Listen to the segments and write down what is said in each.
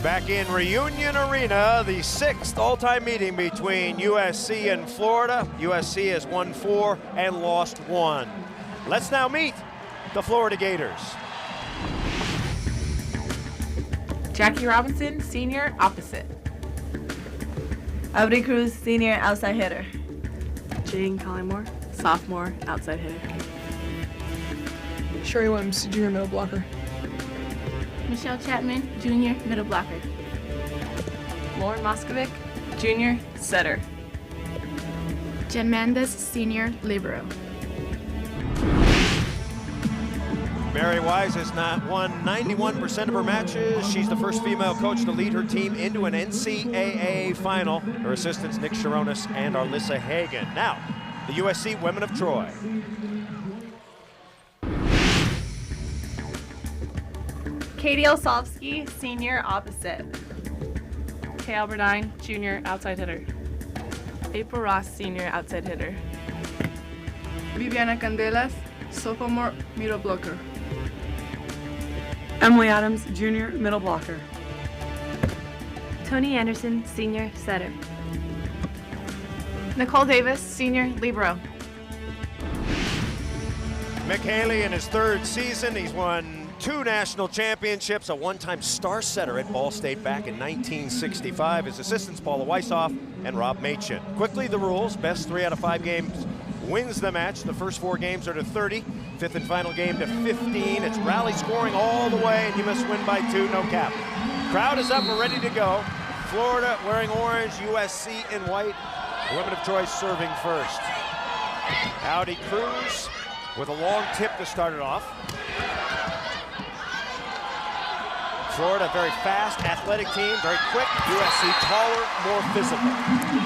Back in Reunion Arena, the 6th all-time meeting between USC and Florida. USC has won 4 and lost 1. Let's now meet the Florida Gators. Jackie Robinson, senior, opposite. Audi Cruz, senior, outside hitter. Jane Collymore, sophomore, outside hitter. Sherry Williams, junior, middle blocker. Michelle Chapman, junior, middle blocker. Lauren Moskovic, junior, setter. Jen Mandes, senior, libero. Mary Wise has not won 91% of her matches. She's the first female coach to lead her team into an NCAA final. Her assistants, Nick Sharonis and Arlissa Hagan. Now, the USC Women of Troy. Katie Olsovsky, senior, opposite. Kay Alberdine, junior, outside hitter. April Ross, senior, outside hitter. Viviana Candelas, sophomore, middle blocker. Emily Adams, junior, middle blocker. Tony Anderson, senior, setter. Nicole Davis, senior, libero. Mick Haley in his 3rd season. He's won 2 national championships, a one-time star setter at Ball State back in 1965. His assistants, Paula Weishoff and Rob Machin. Quickly, the rules: best 3 out of 5 games wins the match. The first 4 games are to 30. 5th and final game to 15. It's rally scoring all the way, and you must win by 2, no cap. Crowd is up, we're ready to go. Florida wearing orange, USC in white. Women of Troy serving first. Audi Cruz with a long tip to start it off. Florida, very fast, athletic team, very quick. USC, taller, more physical.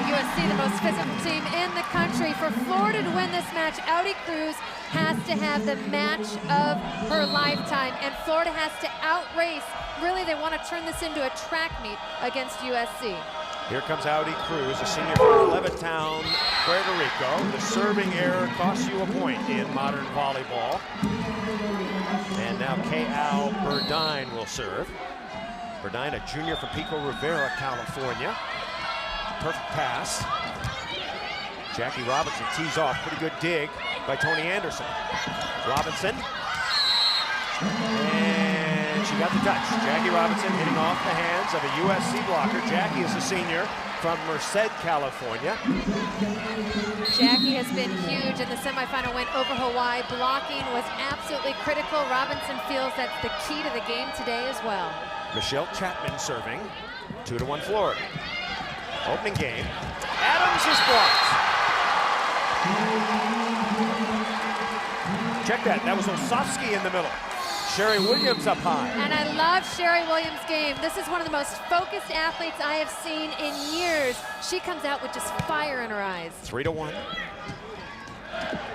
USC, the most physical team in the country. For Florida to win this match, Audi Cruz has to have the match of her lifetime, and Florida has to outrace. Really, they want to turn this into a track meet against USC. Here comes Audi Cruz, a senior from Levittown, Puerto Rico. The serving error costs you a point in modern volleyball. And now K.Al Burdine will serve. Burdine, a junior from Pico Rivera, California. Perfect pass. Jackie Robinson tees off. Pretty good dig by Tony Anderson. Robinson. And she got the touch. Jackie Robinson hitting off the hands of a USC blocker. Jackie is a senior from Merced, California. Jackie has been huge in the semifinal win over Hawaii. Blocking was absolutely critical. Robinson feels that's the key to the game today as well. Michelle Chapman serving. 2-1 Florida. Opening game. Adams is blocked. Check that. That was Olsovsky in the middle. Sherry Williams up high. And I love Sherry Williams' game. This is one of the most focused athletes I have seen in years. She comes out with just fire in her eyes. 3-1.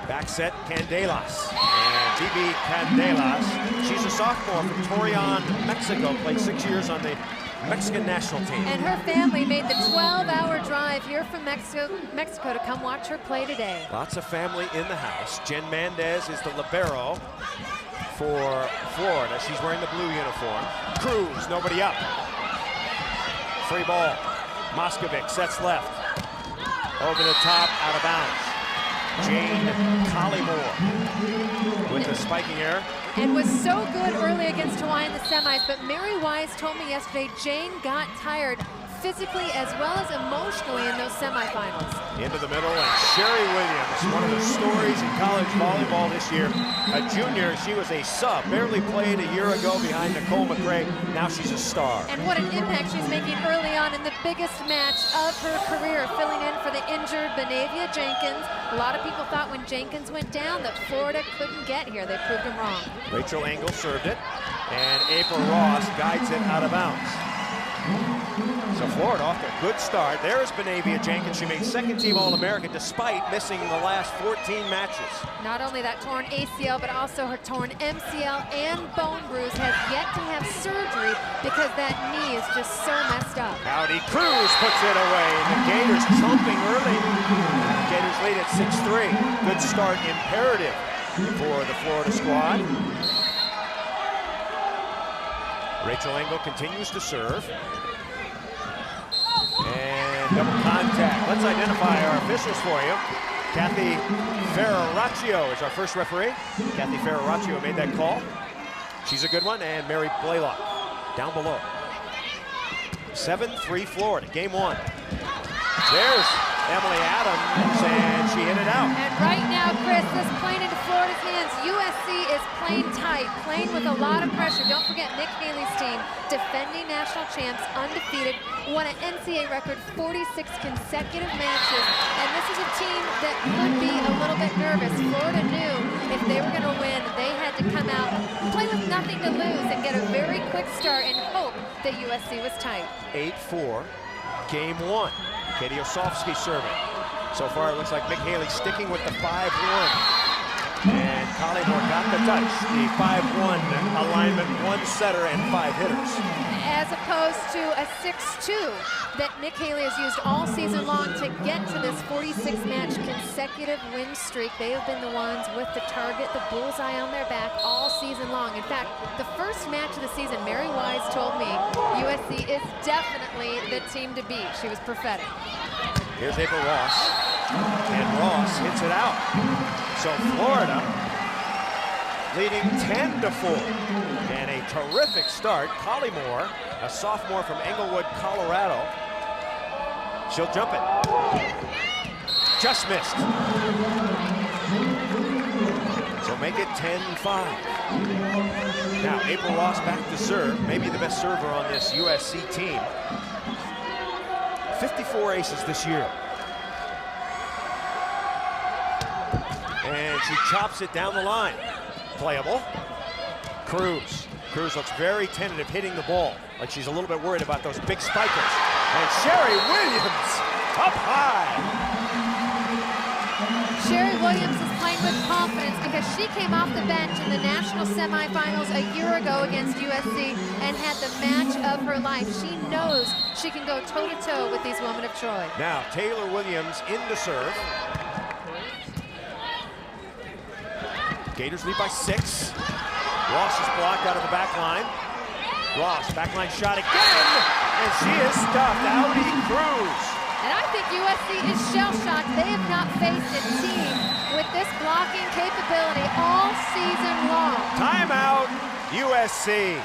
Back set, Candelas. And Bibi Candelas, she's a sophomore from Torreon, Mexico. Played 6 years on the Mexican national team. And her family made the 12-hour drive here from Mexico to come watch her play today. Lots of family in the house. Jen Mandes is the libero for Florida. She's wearing the blue uniform. Cruz, nobody up. Free ball. Moskovic sets left. Over the top, out of bounds. Jane Collymore with the spiking error. And was so good early against Hawaii in the semis, but Mary Wise told me yesterday Jane got tired physically as well as emotionally in those semifinals. Into the middle, and Sherry Williams, one of the stories in college volleyball this year. A junior, she was a sub, barely played a year ago behind Nicole McRae. Now she's a star. And what an impact she's making early on in the biggest match of her career, filling in for the injured Benavia Jenkins. A lot of people thought when Jenkins went down that Florida couldn't get here. They proved them wrong. Rachel Engel served it, and April Ross guides it out of bounds. So Florida off to a good start. There's Benavia Jenkins. She made second-team All-American despite missing the last 14 matches. Not only that torn ACL, but also her torn MCL and bone bruise. Has yet to have surgery because that knee is just so messed up. Audi Cruz puts it away. The Gators trumping early. Gators lead at 6-3. Good start, imperative for the Florida squad. Rachel Engel continues to serve. And double contact. Let's identify our officials for you. Kathy Ferraraccio is our first referee. Kathy Ferraraccio made that call. She's a good one. And Mary Blaylock down below. 7-3 Florida, game one. There's Emily Adams, and she hit it out. And right now, Chris, this playing into Florida's hands. USC is playing tight, playing with a lot of pressure. Don't forget Nick Haley's team, defending national champs, undefeated, won an NCAA record 46 consecutive matches. And this is a team that could be a little bit nervous. Florida knew if they were going to win, they had to come out, play with nothing to lose, and get a very quick start and hope that USC was tight. 8-4, game one. Katie Osofsky serving. So far, it looks like Mick Haley sticking with the 5-1. And Collymore got the touch. The 5-1 alignment, 1 setter and 5 hitters. As opposed to a 6-2 that Nick Haley has used all season long to get to this 46-match consecutive win streak. They have been the ones with the target, the bullseye on their back all season long. In fact, the first match of the season, Mary Wise told me USC is definitely the team to beat. She was prophetic. Here's April Ross, and Ross hits it out. So Florida leading 10-4, and a terrific start. Collymore, a sophomore from Englewood, Colorado. She'll jump it. Just missed. So make it 10-5. Now April Ross back to serve, maybe the best server on this USC team. 54 aces this year. And she chops it down the line. Playable. Cruz. Cruz looks very tentative hitting the ball, like she's a little bit worried about those big spikers. And Sherry Williams up high. Sherry Williams is playing with confidence because she came off the bench in the national semifinals a year ago against USC and had the match of her life. She knows she can go toe-to-toe with these women of Troy. Now Taylor Williams in the serve. Gators lead by 6. Ross is blocked out of the back line. Ross, back line shot again, and she is stuffed. Audi Cruz. And I think USC is shell-shocked. They have not faced a team with this blocking capability all season long. Timeout, USC.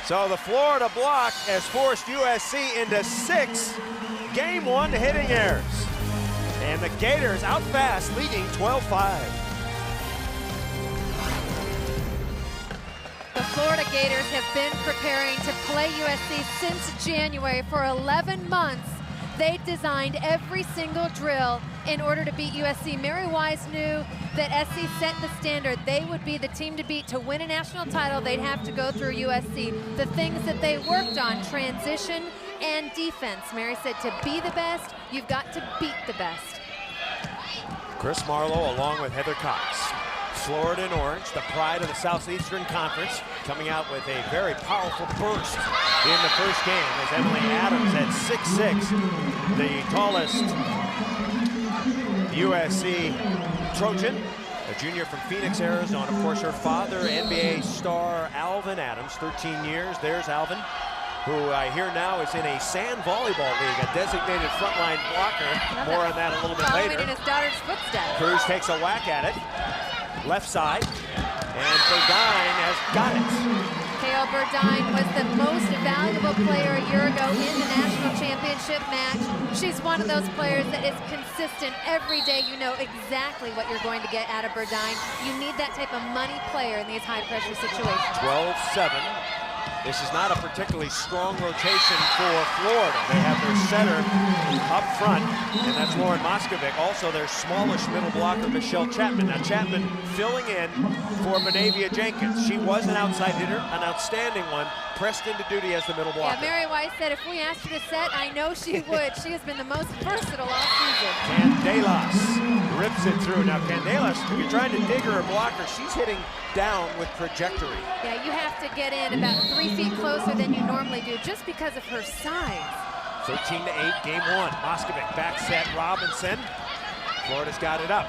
So the Florida block has forced USC into 6 game 1 hitting errors. And the Gators out fast, leading 12-5. The Florida Gators have been preparing to play USC since January. For 11 months, they designed every single drill in order to beat USC. Mary Wise knew that SC set the standard. They would be the team to beat. To win a national title, they'd have to go through USC. The things that they worked on, transition and defense. Mary said to be the best, you've got to beat the best. Chris Marlowe along with Heather Cox. Florida in orange, the pride of the Southeastern Conference, coming out with a very powerful burst in the first game as Emily Adams at 6'6", the tallest USC Trojan, a junior from Phoenix, Arizona. Of course, her father, NBA star Alvin Adams, 13 years. There's Alvin, who I hear now is in a sand volleyball league, a designated frontline blocker. More on that a little bit later. Following in his daughter's footsteps. Cruz takes a whack at it. Left side, and Burdine has got it. Kale Burdine was the most valuable player a year ago in the national championship match. She's one of those players that is consistent every day. You know exactly what you're going to get out of Burdine. You need that type of money player in these high-pressure situations. 12-7. This is not a particularly strong rotation for Florida. They have their setter up front, and that's Lauren Moskovic. Also, their smallish middle blocker, Michelle Chapman. Now, Chapman filling in for Benavia Jenkins. She was an outside hitter, an outstanding one, pressed into duty as the middle blocker. Yeah, Mary Weiss said if we asked her to set, I know she would. She has been the most versatile all season. Candelas rips it through. Now, Candelas, if you're trying to dig her a blocker, she's hitting down with trajectory. Yeah, you have to get in about 3 feet closer than you normally do just because of her size. 13-8, game 1. Moskovic back set Robinson. Florida's got it up.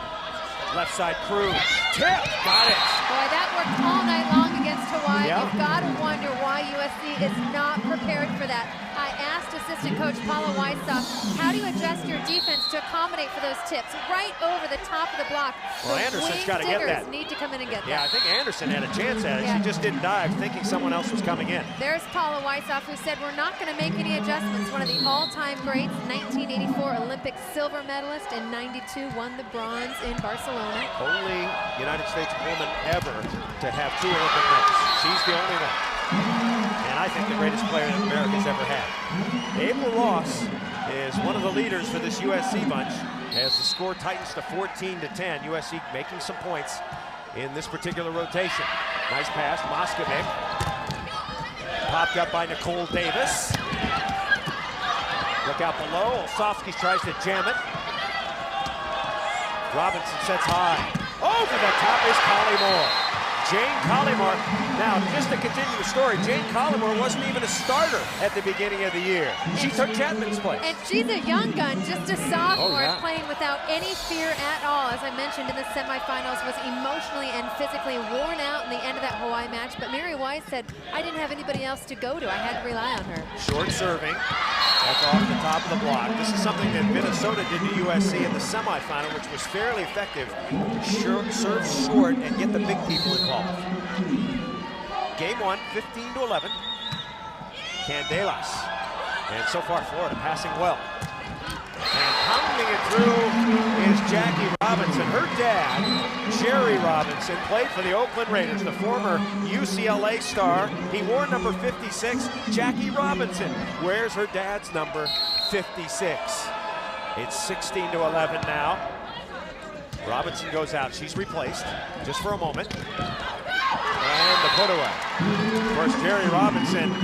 Left side Cruz. Tip, got it. Boy, that worked all night long against Hawaii. Yeah. You've got to wonder why USC is not prepared for that. I asked assistant coach Paula Weisoff, how do you adjust your defense to accommodate for those tips right over the top of the block? Well, The Anderson's wing got to get diggers that. need to come in and get Yeah, I that. think Anderson had a chance at it. Yeah. She just didn't dive, thinking someone else was coming in. There's Paula Weisoff, who said we're not going to make any adjustments. One of the all-time greats, 1984 Olympic silver medalist, and 92 won the bronze in Barcelona. Only United States woman ever to have 2 Olympic medals. She's the only one. And I think the greatest player that America's ever had. April Ross is one of the leaders for this USC bunch as the score tightens to 14-10. USC making some points in this particular rotation. Nice pass, Moskovic. Popped up by Nicole Davis. Look out below. Olsovsky tries to jam it. Robinson sets high. Over the top is Collymore. Jane Collymore. Now, just to continue the story, Jane Collymore wasn't even a starter at the beginning of the year. She took Chapman's place. And she's a young gun, just a sophomore, yeah. playing without any fear at all. As I mentioned in the semifinals, was emotionally and physically worn out in the end of that Hawaii match. But Mary Wise said, I didn't have anybody else to go to. I had to rely on her. Short serving. That's off the top of the block. This is something that Minnesota did to USC in the semifinal, which was fairly effective. Serve short and get the big people involved. Game 1, 15-11. Candelas. And so far, Florida passing well. And pounding it through is Jackie Robinson. Her dad, Jerry Robinson, played for the Oakland Raiders, the former UCLA star. He wore number 56. Jackie Robinson wears her dad's number 56. It's 16-11 now. Robinson goes out. She's replaced just for a moment. And the put away. Of course, Jerry Robinson,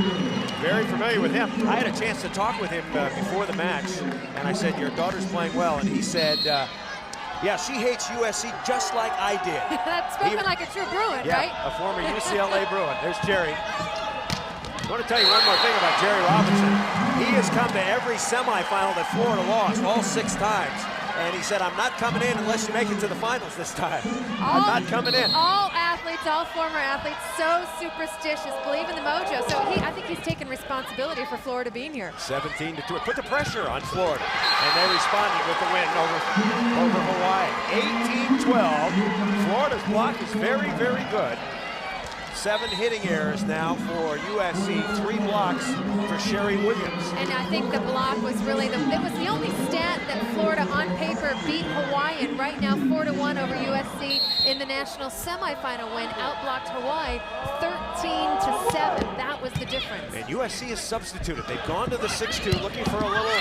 very familiar with him. I had a chance to talk with him before the match, and I said, your daughter's playing well. And he said, yeah, she hates USC just like I did. That's spoken like a true Bruin, yeah, right? A former UCLA Bruin. There's Jerry. I want to tell you one more thing about Jerry Robinson. He has come to every semifinal that Florida lost, all 6 times. And he said, I'm not coming in unless you make it to the finals this time. I'm not coming in. All athletes, all former athletes, so superstitious, believe in the mojo. So I think he's taken responsibility for Florida being here. 17-2. Put the pressure on Florida. And they responded with the win over Hawaii. 18-12. Florida's block is very, very good. 7 hitting errors now for USC, 3 blocks for Sherry Williams. And I think the block was really it was the only stat that Florida on paper beat Hawaii, and right now 4-1 over USC in the national semifinal win, outblocked Hawaii 13-7. That was the difference. And USC is substituted. They've gone to the 6-2 looking for a little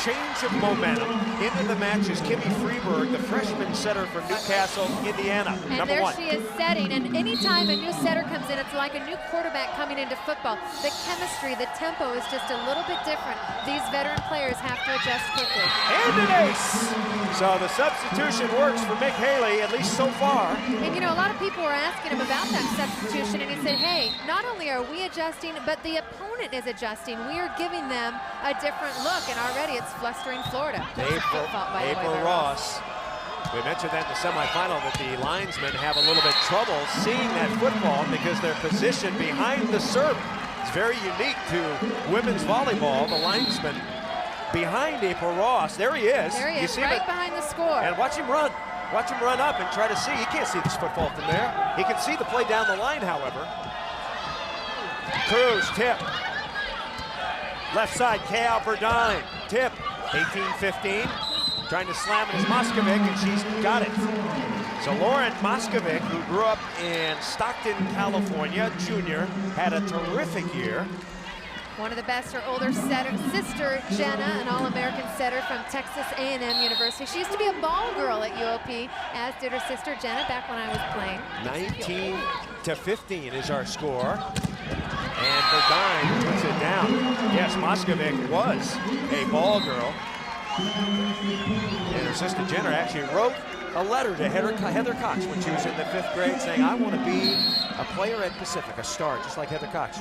change of momentum. Into the match is Kimmy Freeberg, the freshman setter from Newcastle, Indiana. And number there 1. she is setting, and anytime a new setter comes in, it's like a new quarterback coming into football. The chemistry, the tempo is just a little bit different. These veteran players have to adjust quickly. And an ace! So the substitution works for Mick Haley, at least so far. And you know, a lot of people were asking him about that substitution, and he said, hey, not only are we adjusting, but the opponent is adjusting. We are giving them a different look, and already it's flustering Florida. April Ross. We mentioned that in the semifinal that the linesmen have a little bit trouble seeing that football because they're positioned behind the serve. It's very unique to women's volleyball. The linesman behind April Ross. There he is. There he you is, see right behind the score. And watch him run. Watch him run up and try to see. He can't see this football from there. He can see the play down the line, however. Cruz, tip. Left side, Kay Alberdine. Tip, 18-15. Trying to slam it is Moskovic, and she's got it. So Lauren Moskovic, who grew up in Stockton, California, junior, had a terrific year. One of the best, her older sister, Jenna, an All-American setter from Texas A&M University. She used to be a ball girl at UOP, as did her sister, Jenna, back when I was playing. 19-15 is our score. And Verdine puts it down. Yes, Moskovic was a ball girl. And her sister Jenna actually wrote a letter to Heather Cox when she was in the 5th grade saying, I want to be a player at Pacific, a star, just like Heather Cox.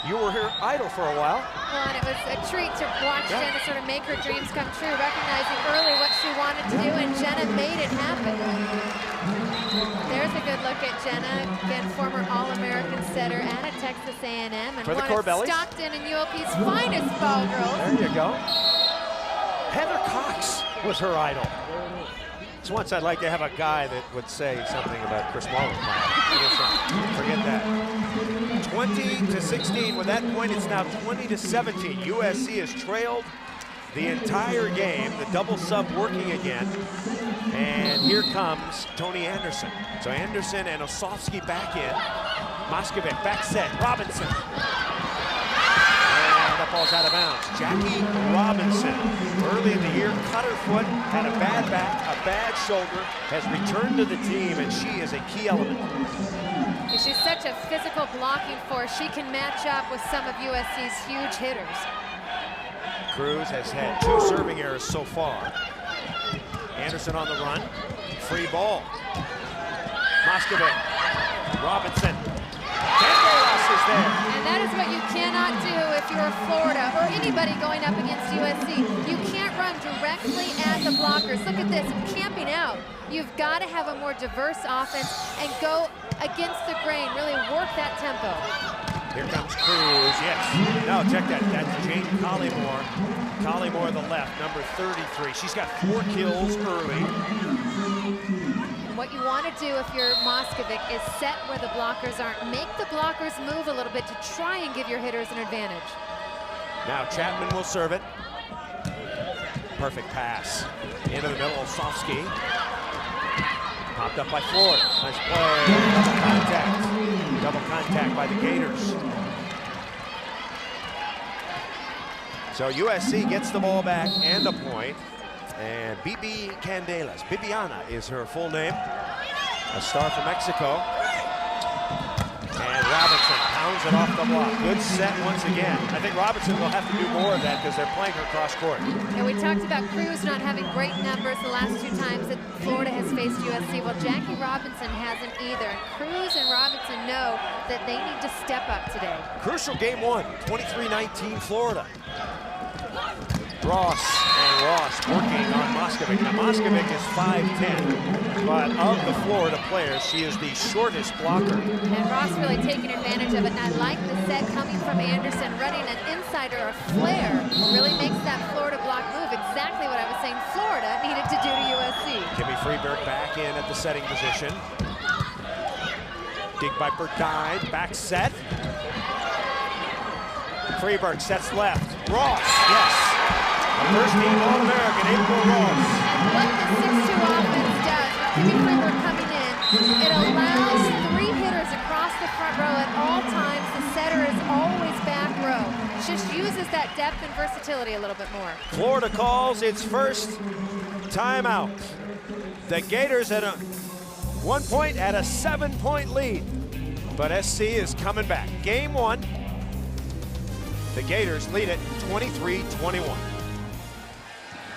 You were her idol for a while. Well, and it was a treat to watch Jenna sort of make her dreams come true, recognizing early what she wanted to do, and Jenna made it happen. There's a good look at Jenna, again, former All-American setter and at Texas A&M, and For the one of Corbellies. Stockton and UOP's finest ball girls. There you go. Heather Cox was her idol. So once I'd like to have a guy that would say something about Chris Marlowe's Forget that. 20-16. With that point, it's now 20-17. USC has trailed the entire game. The double sub working again. And here comes Tony Anderson. So Anderson and Osofsky back in. Moskovic back set. Robinson. And that ball's out of bounds. Jackie Robinson, early in the year, cut her foot, had a bad back, a bad shoulder, has returned to the team, and she is a key element. She's such a physical blocking force. She can match up with some of USC's huge hitters. Cruz has had 2 serving errors so far. Anderson on the run. Free ball. Moskovic. Robinson. Candelas is there. And that is what you cannot do if you're Florida or anybody going up against USC. You can't run directly at the blockers. Look at this, camping out. You've got to have a more diverse offense and go against the grain, really work that tempo. Here comes Cruz, yes. No, check that. That's Jane Collymore. Collymore, the left, number 33. She's got 4 kills early. And what you want to do if you're Moskovic is set where the blockers aren't. Make the blockers move a little bit to try and give your hitters an advantage. Now Chapman will serve it. Perfect pass. Into the middle, Osofsky. Popped up by Florida. Nice play. Double contact. Double contact by the Gators. So USC gets the ball back and a point. And Bibi Candelas, Bibiana is her full name. A star from Mexico. And Robinson pounds it off the block. Good set once again. I think Robinson will have to do more of that because they're playing her cross court. And we talked about Cruz not having great numbers the last 2 times that Florida has faced USC. Well, Jackie Robinson hasn't either. And Cruz and Robinson know that they need to step up today. Crucial game 1, 23-19 Florida. Ross working on Moskovic. Now Moskovic is 5'10", but of the Florida players, she is the shortest blocker. And Ross really taking advantage of it. And I like the set coming from Anderson, running an insider, a flare, really makes that Florida block move. Exactly what I was saying Florida needed to do to USC. Kimmy Freeberg back in at the setting position. Dig by Burdine, back set. Freeberg sets left. Ross, yes. First team All-American, April Ross. And what the 6-2 offense does with Kimmy Freeberg coming in, it allows 3 hitters across the front row at all times. The setter is always back row. Just uses that depth and versatility a little bit more. Florida calls its first timeout. The Gators at 1 point at a 7-point lead. But SC is coming back. Game 1. The Gators lead it 23-21.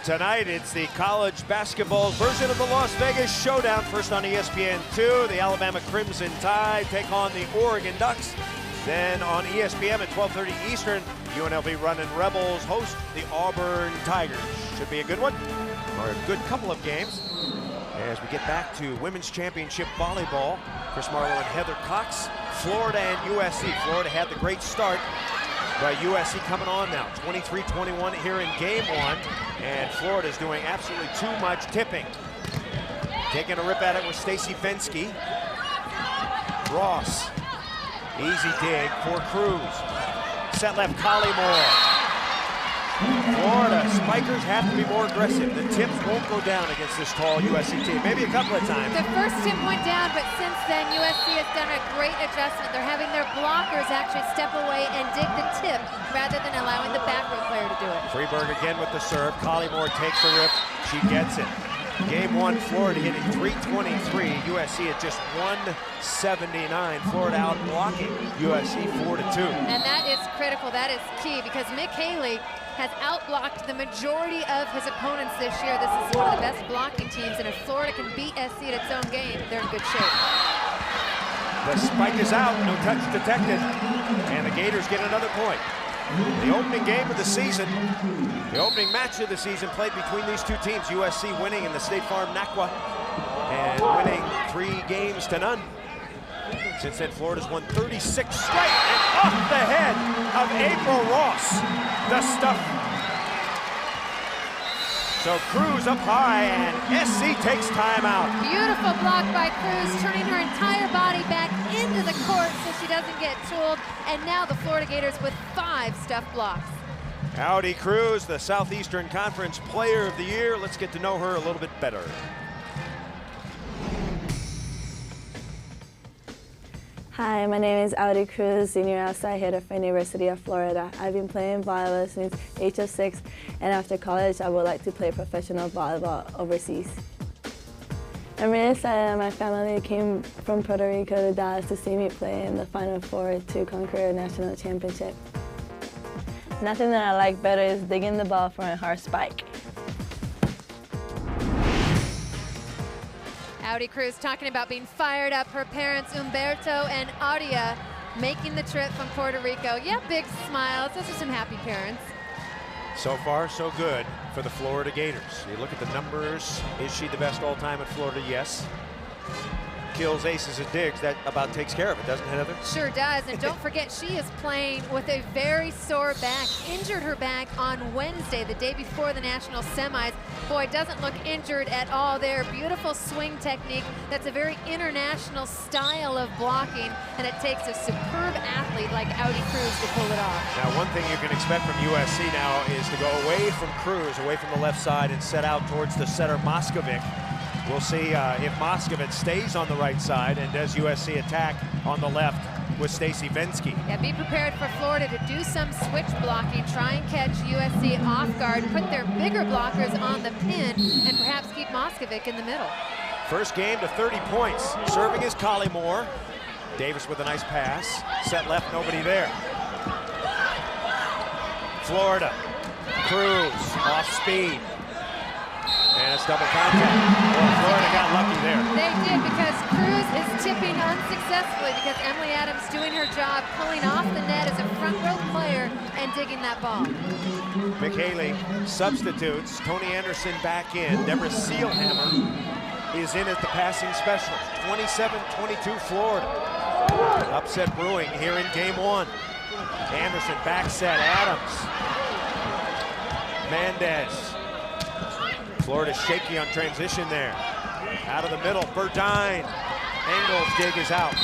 Tonight, it's the college basketball version of the Las Vegas Showdown. First on ESPN2, the Alabama Crimson Tide take on the Oregon Ducks. Then on ESPN at 12:30 Eastern, UNLV Running Rebels host the Auburn Tigers. Should be a good one, or a good couple of games. As we get back to women's championship volleyball, Chris Marlowe and Heather Cox, Florida and USC. Florida had the great start, but USC coming on now, 23-21 here in game 1. And Florida's doing absolutely too much tipping. Taking a rip at it with Stacy Fensky. Ross, easy dig for Cruz. Set left, Collymore. Florida spikers have to be more aggressive. The tips won't go down against this tall USC team. Maybe a couple of times. The first tip went down, but since then USC has done a great adjustment. They're having their blockers actually step away and dig the tip rather than allowing the back row player to do it. Freeberg again with the serve. Collymore takes the rip. She gets it. Game 1, Florida hitting 323. USC at just 179. Florida out blocking USC 4-2. And that is critical. That is key because Mick Haley has outblocked the majority of his opponents this year. This is one of the best blocking teams, and if Florida can beat SC at its own game, they're in good shape. The spike is out, no touch detected, and the Gators get another point. The opening game of the season, the opening match of the season played between these two teams, USC winning in the State Farm Naqua and winning 3 games to none. Since then, Florida's won 36 straight, and off the head of April Ross, the stuff. So Cruz up high, and SC takes timeout. Beautiful block by Cruz, turning her entire body back into the court so she doesn't get tooled. And now the Florida Gators with 5 stuff blocks. Audi Cruz, the Southeastern Conference Player of the Year. Let's get to know her a little bit better. Hi, my name is Audi Cruz, senior outside hitter for University of Florida. I've been playing volleyball since age of 6, and after college, I would like to play professional volleyball overseas. I'm really excited that my family came from Puerto Rico to Dallas to see me play in the Final Four to conquer a national championship. Nothing that I like better is digging the ball for a hard spike. Audi Cruz talking about being fired up. Her parents, Humberto and Audia, making the trip from Puerto Rico. Yeah, big smiles. Those are some happy parents. So far, so good for the Florida Gators. You look at the numbers. Is she the best all-time at Florida? Yes. Kills, aces, and digs. That about takes care of it, doesn't it, Heather? Sure does. And don't forget, she is playing with a very sore back. Injured her back on Wednesday, the day before the national semis. Boy, doesn't look injured at all there. Beautiful swing technique. That's a very international style of blocking, and it takes a superb athlete like Audi Cruz to pull it off. Now, one thing you can expect from USC now is to go away from Cruz, away from the left side, and set out towards the setter, Moskovic. We'll see if Moskovic stays on the right side and does USC attack on the left with Stacey Vensky. Yeah, be prepared for Florida to do some switch blocking, try and catch USC off guard, put their bigger blockers on the pin, and perhaps keep Moskovic in the middle. First game to 30 points. Serving is Collymore. Davis with a nice pass. Set left, nobody there. Florida. Cruz off speed. And it's double contact. Well, Florida got lucky there. They did, because Cruz is tipping unsuccessfully because Emily Adams doing her job, pulling off the net as a front row player and digging that ball. McHaley substitutes. Tony Anderson back in. Deborah Seelhammer is in as the passing specialist. 27-22 Florida. Upset brewing here in game 1. Anderson back set. Adams. Mendez. Florida shaky on transition there. Out of the middle, Burdine. Engel's dig is out.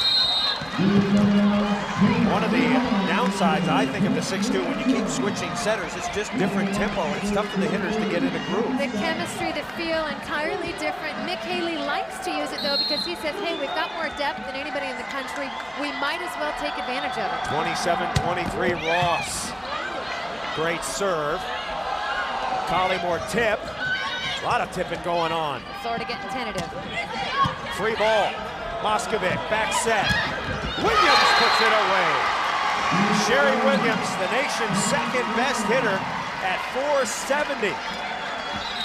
One of the downsides, I think, of the 6-2, when you keep switching setters, it's just different tempo, and it's tough for the hitters to get in a groove. The chemistry, the feel, entirely different. Mick Haley likes to use it, though, because he says, hey, we've got more depth than anybody in the country. We might as well take advantage of it. 27-23, Ross. Great serve. Collymore tip. A lot of tipping going on. Florida getting tentative. Free ball. Moskovic, back set. Williams puts it away. Sherry Williams, the nation's second best hitter at .470.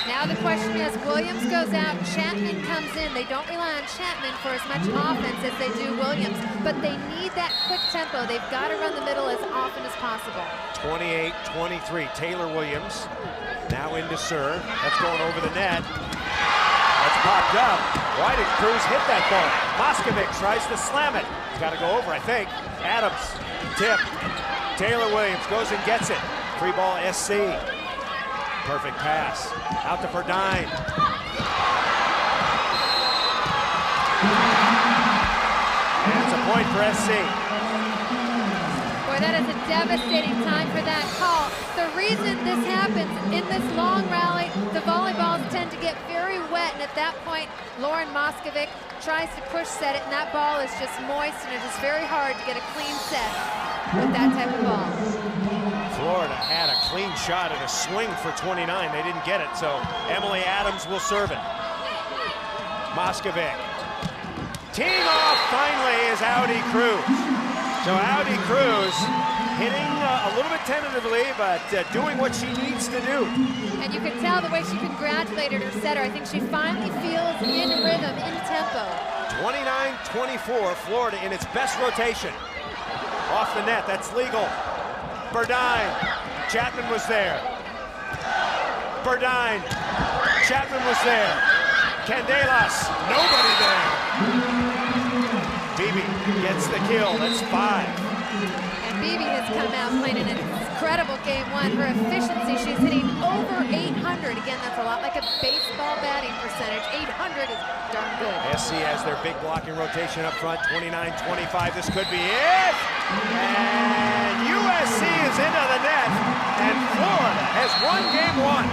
Now the question is, Williams goes out, Chapman comes in. They don't rely on Chapman for as much offense as they do Williams, but they need that quick tempo. They've got to run the middle as often as possible. 28-23, Taylor Williams now into serve. That's going over the net. That's popped up. Why did Cruz hit that ball? Moskovic tries to slam it. It's got to go over, I think. Adams, tip. Taylor Williams goes and gets it. Free ball, SC. Perfect pass. Out to Burdine. And it's a point for SC. Boy, that is a devastating time for that call. The reason this happens in this long rally, the volleyballs tend to get very wet, and at that point, Lauren Moskovic tries to push set it, and that ball is just moist, and it is very hard to get a clean set with that type of ball. Florida had a clean shot and a swing for 29. They didn't get it, so Emily Adams will serve it. Moskovic. Teeing off finally is Audi Cruz. So Audi Cruz hitting a little bit tentatively, but doing what she needs to do. And you can tell the way she congratulated her setter. I think she finally feels in rhythm, in tempo. 29-24, Florida in its best rotation. Off the net, that's legal. Burdine, Chapman was there. Burdine, Chapman was there. Candelas, nobody there. Beebe gets the kill, that's 5. And Beebe has come out playing an incredible game one. Her efficiency, she's hitting over 800. Again, that's a lot like a baseball batting percentage. 800 is darn good. SC has their big blocking rotation up front, 29-25. This could be it. And USC is into the net, and Florida has won game one.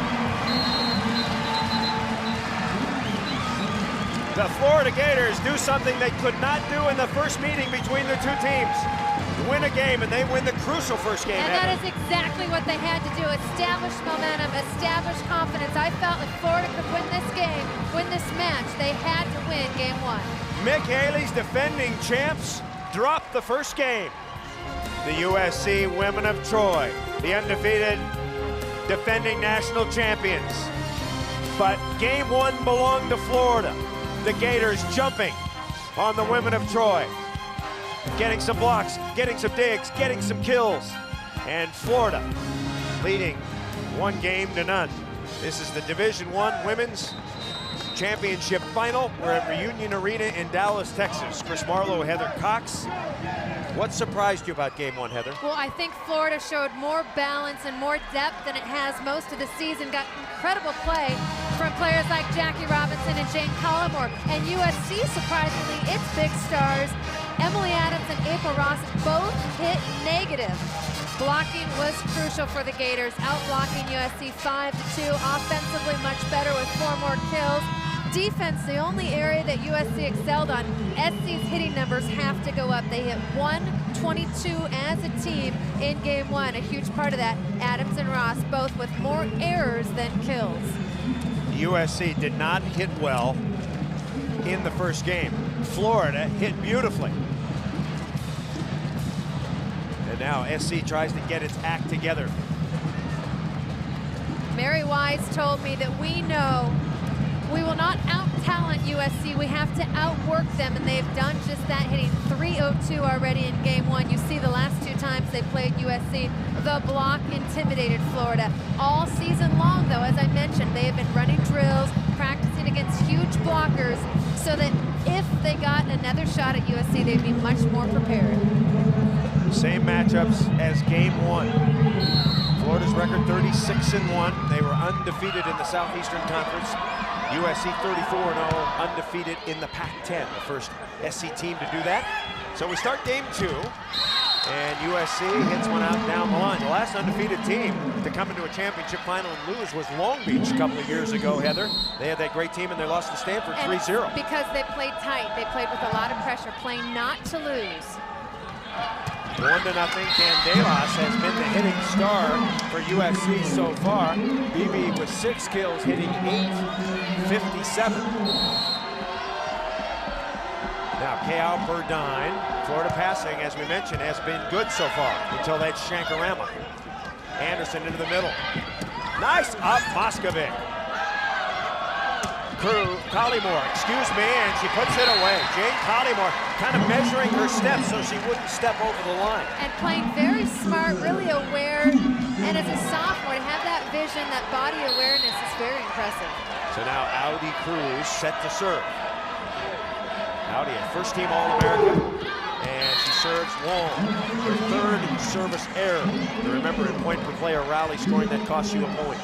The Florida Gators do something they could not do in the first meeting between the two teams. Win a game, and they win the crucial first game. And that is exactly what they had to do. Establish momentum, establish confidence. I felt like Florida could win this game, win this match. They had to win game one. Mick Haley's defending champs dropped the first game. The USC Women of Troy, the undefeated defending national champions. But game one belonged to Florida. The Gators jumping on the Women of Troy. Getting some blocks, getting some digs, getting some kills. And Florida leading 1-0. This is the Division I Women's Championship Final. We're at Reunion Arena in Dallas, Texas. Chris Marlowe, Heather Cox. What surprised you about game one, Heather? Well, I think Florida showed more balance and more depth than it has most of the season. Got incredible play from players like Jackie Robinson and Jane Collymore. And USC, surprisingly, its big stars, Emily Adams and April Ross, both hit negative. Blocking was crucial for the Gators, out-blocking USC 5-2. Offensively, much better with 4 more kills. Defense, the only area that USC excelled on. SC's hitting numbers have to go up. They hit 122 as a team in game one. A huge part of that, Adams and Ross, both with more errors than kills. USC did not hit well in the first game. Florida hit beautifully. And now SC tries to get its act together. Mary Wise told me that we know we will not out-talent USC. We have to outwork them, and they've done just that, hitting 302 already in game one. You see the last 2 times they played USC, the block intimidated Florida. All season long, though, as I mentioned, they have been running drills, practicing against huge blockers, so that if they got another shot at USC, they'd be much more prepared. Same matchups as game one. Florida's record 36-1. They were undefeated in the Southeastern Conference. USC 34-0, undefeated in the Pac-10, the first SC team to do that. So we start game 2, and USC hits one out down the line. The last undefeated team to come into a championship final and lose was Long Beach a couple of years ago, Heather. They had that great team, and they lost to Stanford 3-0. Because they played tight. They played with a lot of pressure, playing not to lose. 1-0. Candelas has been the hitting star for USC so far. Beebe with 6 kills, hitting .857. Now Kale Burdine, Florida passing, as we mentioned, has been good so far until that Shankarama. Anderson into the middle. Nice up, Moskovic. Collymore, excuse me, and she puts it away. Jane Collymore kind of measuring her steps so she wouldn't step over the line. And playing very smart, really aware, and as a sophomore, to have that vision, that body awareness is very impressive. So now Audi Cruz set to serve. Audi, a first-team All-American, and she serves long. Her 3rd service error. Remember, in point-per-player rally scoring, that costs you a point.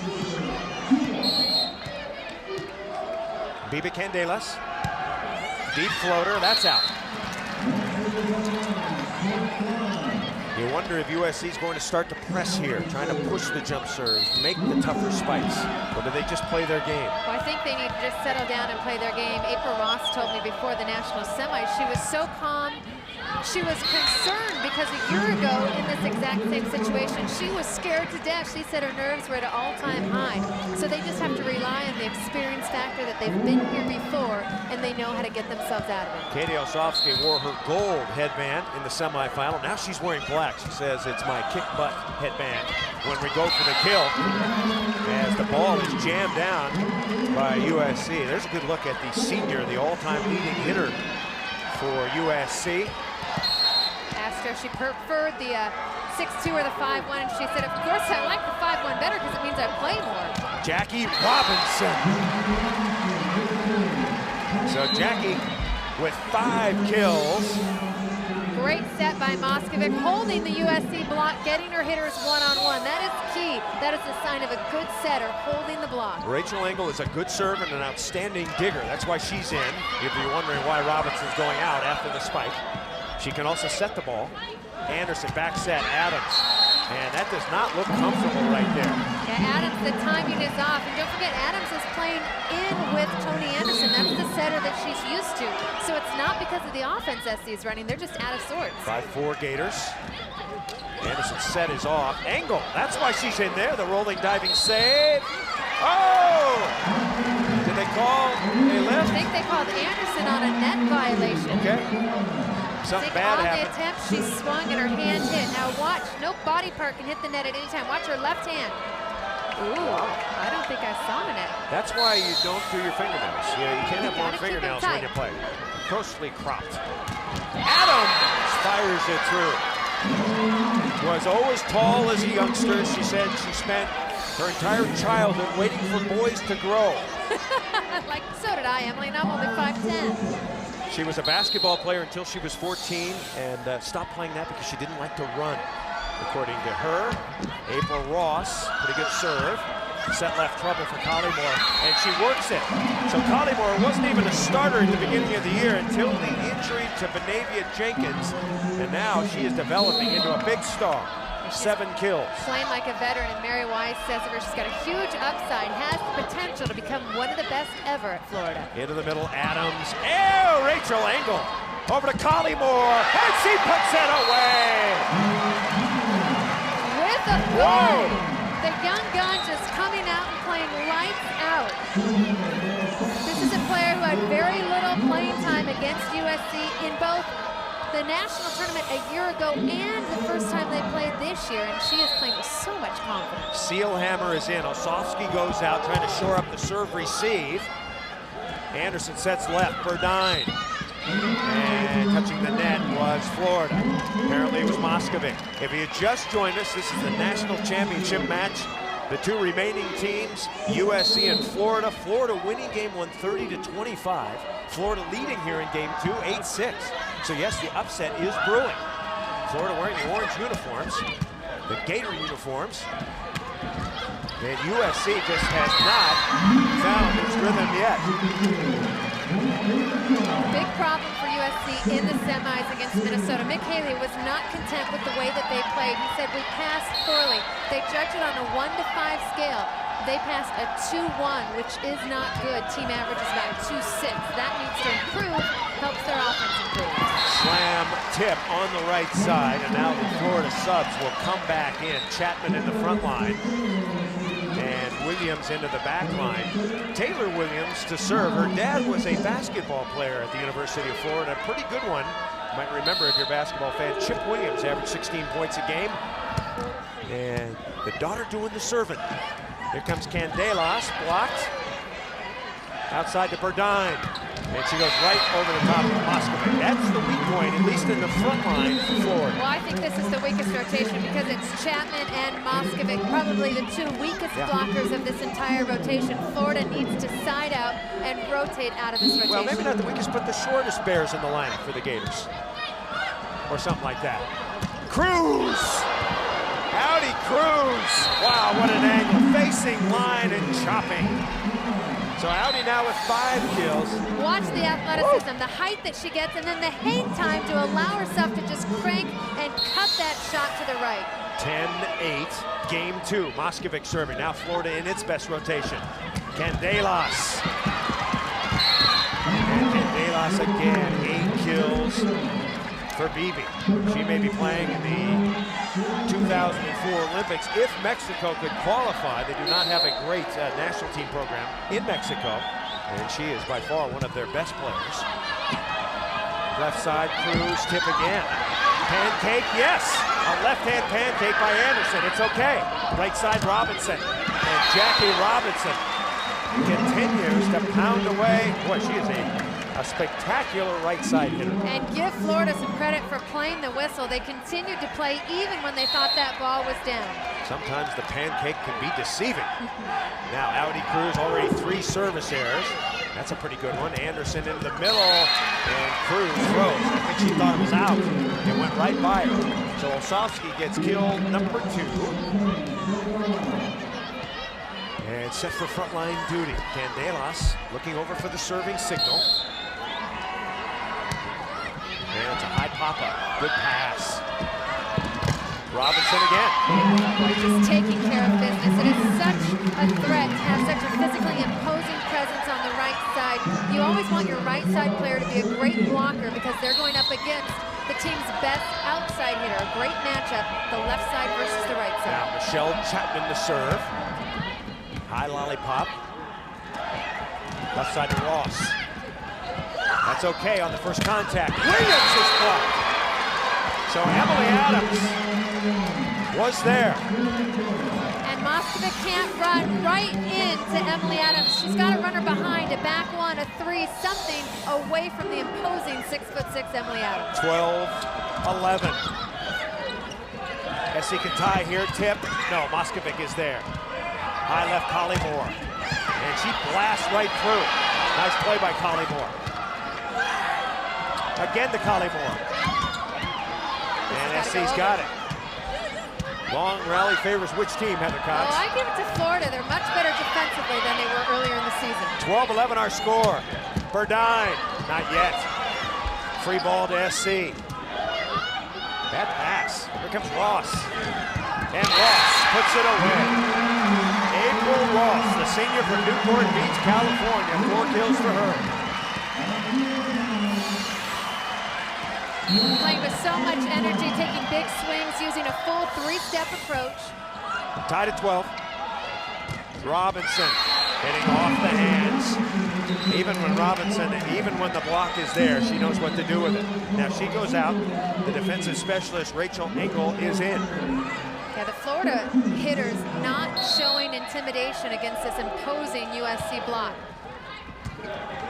Beebe Candelas, deep floater, that's out. You wonder if USC is going to start to press here, trying to push the jump serves, make the tougher spikes, or do they just play their game? Well, I think they need to just settle down and play their game. April Ross told me before the national semi, she was so calm. She was concerned because a year ago in this exact same situation, she was scared to death. She said her nerves were at an all-time high. So they just have to rely on the experience factor that they've been here before, and they know how to get themselves out of it. Katie Osofsky wore her gold headband in the semifinal. Now she's wearing black. She says it's my kick butt headband when we go for the kill, as the ball is jammed down by USC. There's a good look at the senior, the all-time leading hitter for USC. Asked her if she preferred the 6'2" or the 5'1", and she said, of course I like the 5'1" better because it means I play more. Jackie Robinson. So Jackie with 5 kills. Great set by Moskovic, holding the USC block, getting her hitters one-on-one. That is key. That is a sign of a good setter, holding the block. Rachel Engel is a good server and an outstanding digger. That's why she's in, if you're wondering why Robinson's going out after the spike. She can also set the ball. Anderson back set, Adams. And that does not look comfortable right there. Yeah, Adams, the timing is off. And don't forget, Adams is playing in with Tony Anderson. That's the setter that she's used to. So it's not because of the offense SC is running. They're just out of sorts. 5-4 Gators. Anderson's set is off. Engel, that's why she's in there. The rolling diving save. Oh! Did they call a lift? I think they called Anderson on a net violation. Okay. Something bad on happened. the attempt, she swung and her hand hit. Now watch, no body part can hit the net at any time. Watch her left hand. Ooh, I don't think I saw the net. That's why you don't do your fingernails. You can't have long gotta keep fingernails them when you tight. play. Closely cropped. Adams fires it through. Was always tall as a youngster. She said she spent her entire childhood waiting for boys to grow. Like, so did I, Emily, and I'm only 5'10". She was a basketball player until she was 14 and stopped playing that because she didn't like to run. According to her, April Ross, pretty good serve. Set left trouble for Collymore, and she works it. So Collymore wasn't even a starter at the beginning of the year until the injury to Benavia Jenkins, and now she is developing into a big star. 7 kills. Playing like a veteran, and Mary Wise says of her, she's got a huge upside, has the potential to become one of the best ever at Florida. Into the middle, Adams. Oh, Rachel Engel. Over to Collymore, and she puts it away. With a goal. The young gun just coming out and playing lights out. This is a player who had very little playing time against USC in both the national tournament a year ago and the first time they played this year, and she is playing with so much confidence. Sealhammer is in. Osofsky goes out trying to shore up the serve receive. Anderson sets left, Burdine. And touching the net was Florida. Apparently it was Moskovic. If you had just joined us, this is the national championship match. The two remaining teams, USC and Florida. Florida winning game 1 30-25. Florida leading here in game 2, 8-6. So yes, the upset is brewing. Florida wearing the orange uniforms, the Gator uniforms. And USC just has not found its rhythm yet. Big problem for USC in the semis against Minnesota. Mick Haley was not content with the way that they played. He said, we passed poorly. They judged it on a 1 to 5 scale. They passed a 2-1, which is not good. Team average is about 2-6. That needs to improve, helps their offense improve. Slam tip on the right side, and now the Florida subs will come back in. Chapman in the front line, and Williams into the back line. Taylor Williams to serve. Her dad was a basketball player at the University of Florida, a pretty good one. You might remember if you're a basketball fan, Chip Williams averaged 16 points a game. And the daughter doing the serving. Here comes Candelas, blocked. Outside to Burdine. And she goes right over the top of Moskovic. That's the weak point, at least in the front line for Florida. Well, I think this is the weakest rotation because it's Chapman and Moskovic, probably the two weakest blockers of this entire rotation. Florida needs to side out and rotate out of this rotation. Well, maybe not the weakest, but the shortest bears in the lineup for the Gators. Or something like that. Cruz! Howdy, Cruz! Wow, what an angle. Facing line and chopping. So Howdy now with 5 kills. Watch the athleticism, the height that she gets, and then the hang time to allow herself to just crank and cut that shot to the right. 10-8, game 2. Moskovic serving. Now Florida in its best rotation. Candelas. And Candelas again, 8 kills for Bibi. She may be playing in the 2004 Olympics if Mexico could qualify. They do not have a great national team program in Mexico, and she is by far one of their best players. Left side, Cruz, tip again. Pancake, yes! A left-hand pancake by Anderson, it's okay. Right side, Robinson. And Jackie Robinson continues to pound away. Boy, she is a A spectacular right side hitter. And give Florida some credit for playing the whistle. They continued to play even when they thought that ball was down. Sometimes the pancake can be deceiving. Now Audi Cruz already 3 service errors. That's a pretty good one. Anderson into the middle, and Cruz throws. I think she thought it was out. It went right by her. So Olszewski gets kill number 2. And set for frontline duty. Candelas looking over for the serving signal. And it's a high pop-up. Good pass. Robinson again. Just taking care of business. It is such a threat to have such a physically imposing presence on the right side. You always want your right side player to be a great blocker because they're going up against the team's best outside hitter. A great matchup, the left side versus the right side. Now Michelle Chapman to serve. High lollipop. Left side to Ross. That's okay on the first contact. Williams is blocked. So Emily Adams was there. And Moskovic can't run right into Emily Adams. She's got to run her behind, a back 1, a 3, something away from the imposing 6'6" Emily Adams. 12-11. SC can tie here, tip. No, Moskovic is there. High left, Collymore. And she blasts right through. Nice play by Collymore. Again to Collymore. And SC's got it. Long rally favors which team, Heather Cox? Oh, I give it to Florida. They're much better defensively than they were earlier in the season. 12-11 our score. Burdine, not yet. Free ball to SC. Bad pass. Here comes Ross. And Ross puts it away. April Ross, the senior from Newport Beach, California. 4 kills for her. Playing with so much energy, taking big swings, using a full 3-step approach. Tied at 12. Robinson hitting off the hands. Even when the block is there, she knows what to do with it. Now she goes out. The defensive specialist, Rachel Engel, is in. Yeah, the Florida hitters not showing intimidation against this imposing USC block.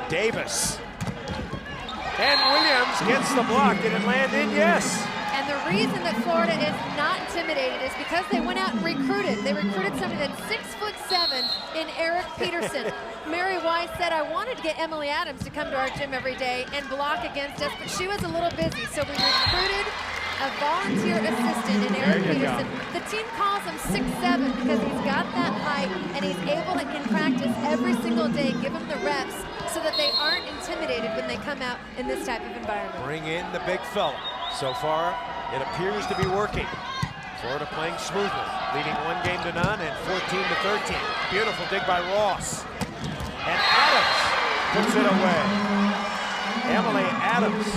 Davis. And Williams gets the block. Did it land in? Yes. And the reason that Florida is not intimidated is because they went out and recruited. They recruited somebody that's 6'7" in Eric Peterson. Mary Wise said, I wanted to get Emily Adams to come to our gym every day and block against us, but she was a little busy. So we recruited a volunteer assistant in Eric Peterson. The team calls him 6'7" because he's got that height and he's able to, in practice every single day, give him the reps so that they aren't intimidated when they come out in this type of environment. Bring in the big fella. So far, it appears to be working. Florida playing smoothly, leading 1-0 and 14-13. Beautiful dig by Ross. And Adams puts it away. Emily Adams.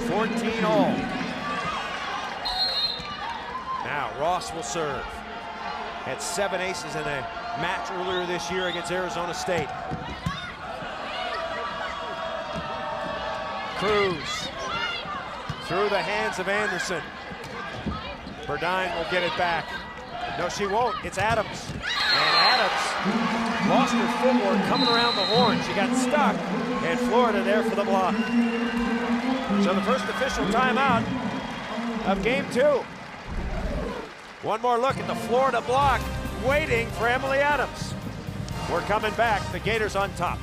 14 all. Now Ross will serve. Had 7 aces in a match earlier this year against Arizona State. Cruz through the hands of Anderson. Burdine will get it back. No, she won't. It's Adams. And Adams lost her footwork coming around the horn. She got stuck, and Florida there for the block. So the first official timeout of game 2. One more look at the Florida block, waiting for Emily Adams. We're coming back. The Gators on top.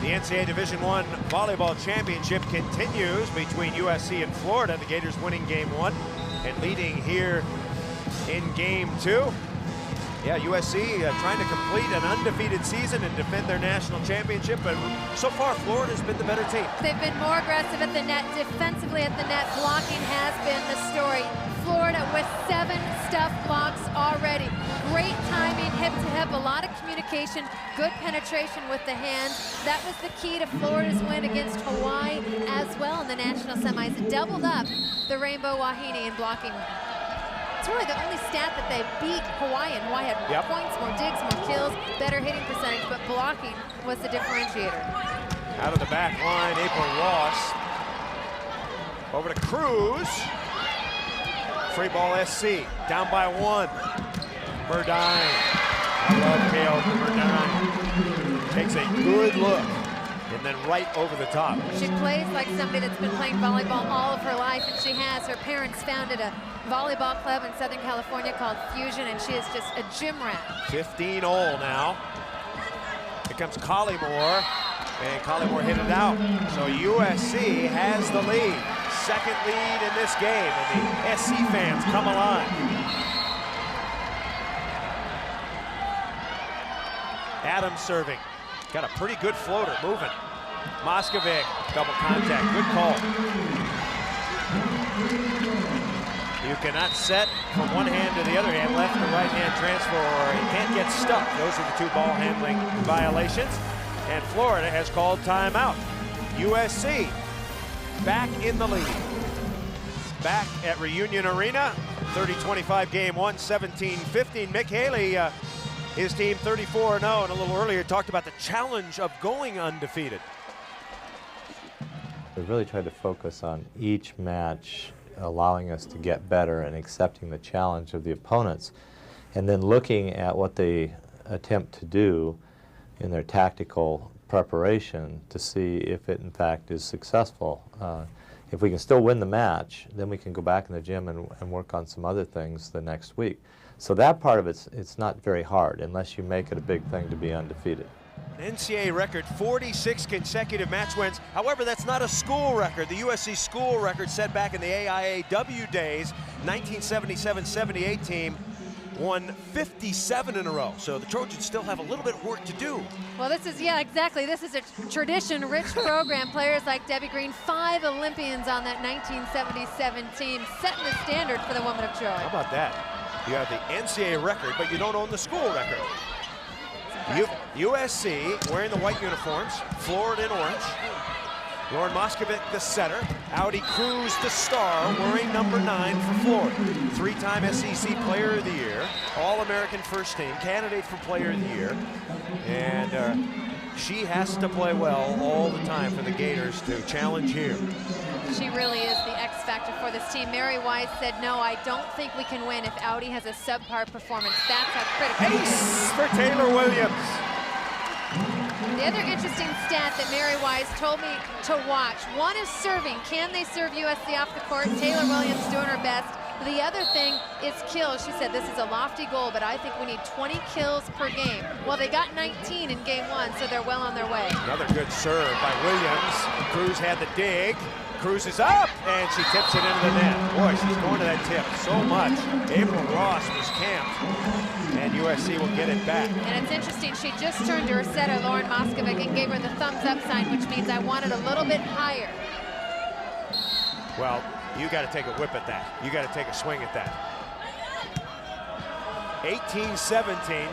The NCAA Division I Volleyball Championship continues between USC and Florida. The Gators winning game 1 and leading here in game 2. Yeah, USC trying to complete an undefeated season and defend their national championship, but so far Florida's been the better team. They've been more aggressive at the net, defensively at the net. Blocking has been the story. Florida with 7 stuff blocks already. Great timing, hip to hip, a lot of communication, good penetration with the hand. That was the key to Florida's win against Hawaii as well in the national semis. Doubled up the Rainbow Wahine in blocking. It's really the only stat that they beat Hawaii, and Hawaii had more points, more digs, more kills, better hitting percentage, but blocking was the differentiator. Out of the back line, April Ross. Over to Cruz. Free ball SC, down by 1. Burdine I love Kale Verdun. Takes a good look and then right over the top. She plays like somebody that's been playing volleyball all of her life, and she has. Her parents founded a volleyball club in Southern California called Fusion, and she is just a gym rat. 15-all now. Here comes Collymore, and Collymore hit it out. So USC has the lead. Second lead in this game, and the SC fans come alive. Adams serving. Got a pretty good floater moving. Moskovic, double contact, good call. You cannot set from one hand to the other hand, left to right hand transfer, or you can't get stuck. Those are the two ball handling violations. And Florida has called timeout. USC back in the lead. Back at Reunion Arena, 30-25 game one, 17-15. Mick Haley, his team 34-0, and a little earlier talked about the challenge of going undefeated. We really tried to focus on each match, allowing us to get better and accepting the challenge of the opponents, and then looking at what they attempt to do in their tactical preparation to see if it in fact is successful. If we can still win the match, then we can go back in the gym and work on some other things the next week. So that part of it's not very hard unless you make it a big thing to be undefeated. NCAA record, 46 consecutive match wins. However, that's not a school record. The USC school record set back in the AIAW days, 1977-78 team won 57 in a row. So the Trojans still have a little bit of work to do. Well, this is, yeah, exactly. This is a tradition-rich program. Players like Debbie Green, 5 Olympians on that 1977 team, setting the standard for the woman of Troy. How about that? You have the NCAA record, but you don't own the school record. USC wearing the white uniforms, Florida in orange. Lauren Moskovic, the setter. Audi Cruz, the star, wearing number 9 for Florida. 3-time SEC Player of the Year, All-American First Team, candidate for Player of the Year. And she has to play well all the time for the Gators to challenge here. She really is the X factor for this team. Mary Wise said, no, I don't think we can win if Audi has a subpar performance. That's how critical it is. Ace for Taylor Williams. The other interesting stat that Mary Wise told me to watch, one is serving. Can they serve USC off the court? Taylor Williams doing her best. The other thing is kills. She said this is a lofty goal, but I think we need 20 kills per game. Well, they got 19 in game one, so they're well on their way. Another good serve by Williams. Cruz had the dig. Cruz is up, and she tips it into the net. Boy, she's going to that tip so much. April Ross was camped, and USC will get it back. And it's interesting, she just turned to her setter, Lauren Moskovic, and gave her the thumbs up sign, which means I want it a little bit higher. Well, you got to take a whip at that. You got to take a swing at that. 18-17.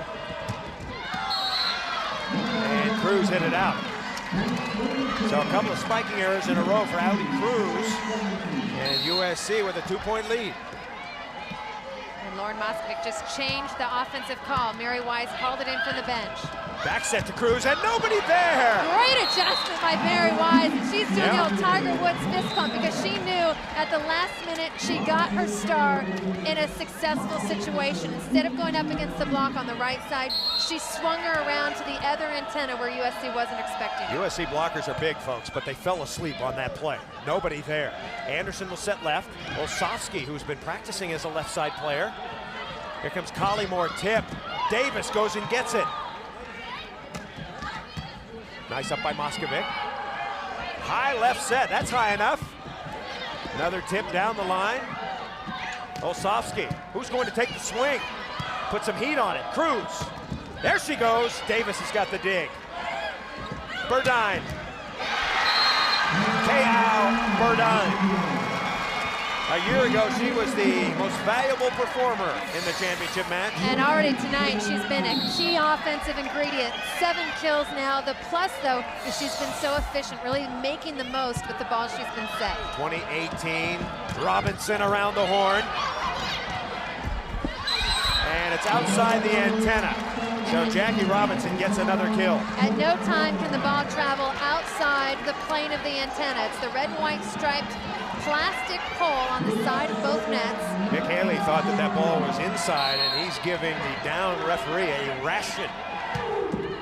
And Cruz hit it out. So a couple of spiking errors in a row for Audi Cruz. And USC with a 2-point lead. And Lauren Moskovic just changed the offensive call. Mary Wise called it in from the bench. Back set to Cruz, and nobody there! Great adjustment by Mary Wise, and she's doing the old Tiger Woods fist pump because she knew at the last minute she got her star in a successful situation. Instead of going up against the block on the right side, she swung her around to the other antenna where USC wasn't expecting it. USC blockers are big, folks, but they fell asleep on that play. Nobody there. Anderson will set left. Olsovsky, who's been practicing as a left side player. Here comes Collymore, tip. Davis goes and gets it. Nice up by Moskovic. High left set, that's high enough. Another tip down the line. Olsovsky, who's going to take the swing? Put some heat on it, Cruz. There she goes, Davis has got the dig. Burdine. K.O. Burdine. A year ago, she was the most valuable performer in the championship match. And already tonight, she's been a key offensive ingredient. 7 kills now. The plus, though, is she's been so efficient, really making the most with the ball she's been set. 2018, Robinson around the horn. And it's outside the antenna. So Jackie Robinson gets another kill. At no time can the ball travel outside the plane of the antenna. It's the red and white striped plastic pole on the side of both nets. Nick Haley thought that that ball was inside, and he's giving the down referee a ration.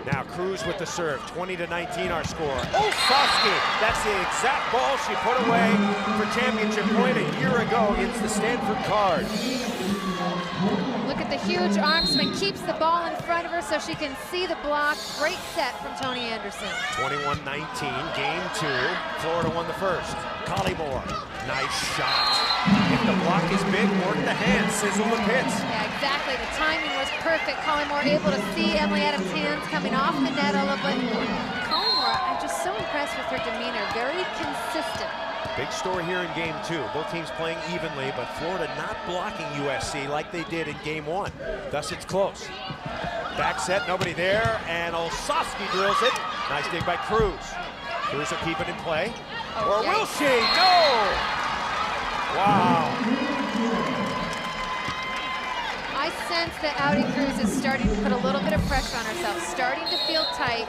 Now Cruz with the serve, 20-19 our score. Olszewski, that's the exact ball she put away for championship point a year ago against the Stanford Card. Look at the huge arm swing, keeps the ball in front of her so she can see the block. Great set from Tony Anderson. 21-19, game 2. Florida won the first. Collymore, nice shot. If the block is big, work the hands, sizzle the pits. Yeah, exactly. The timing was perfect. Collymore able to see Emily Adams' hands coming off the net a little bit. Collymore, I'm just so impressed with her demeanor. Very consistent. Big story here in game 2. Both teams playing evenly, but Florida not blocking USC like they did in game 1. Thus it's close. Back set, nobody there, and Olszewski drills it. Nice dig by Cruz. Cruz will keep it in play. Or will she? No! Wow. I sense that Audi Cruz is starting to put a little bit of pressure on herself, starting to feel tight.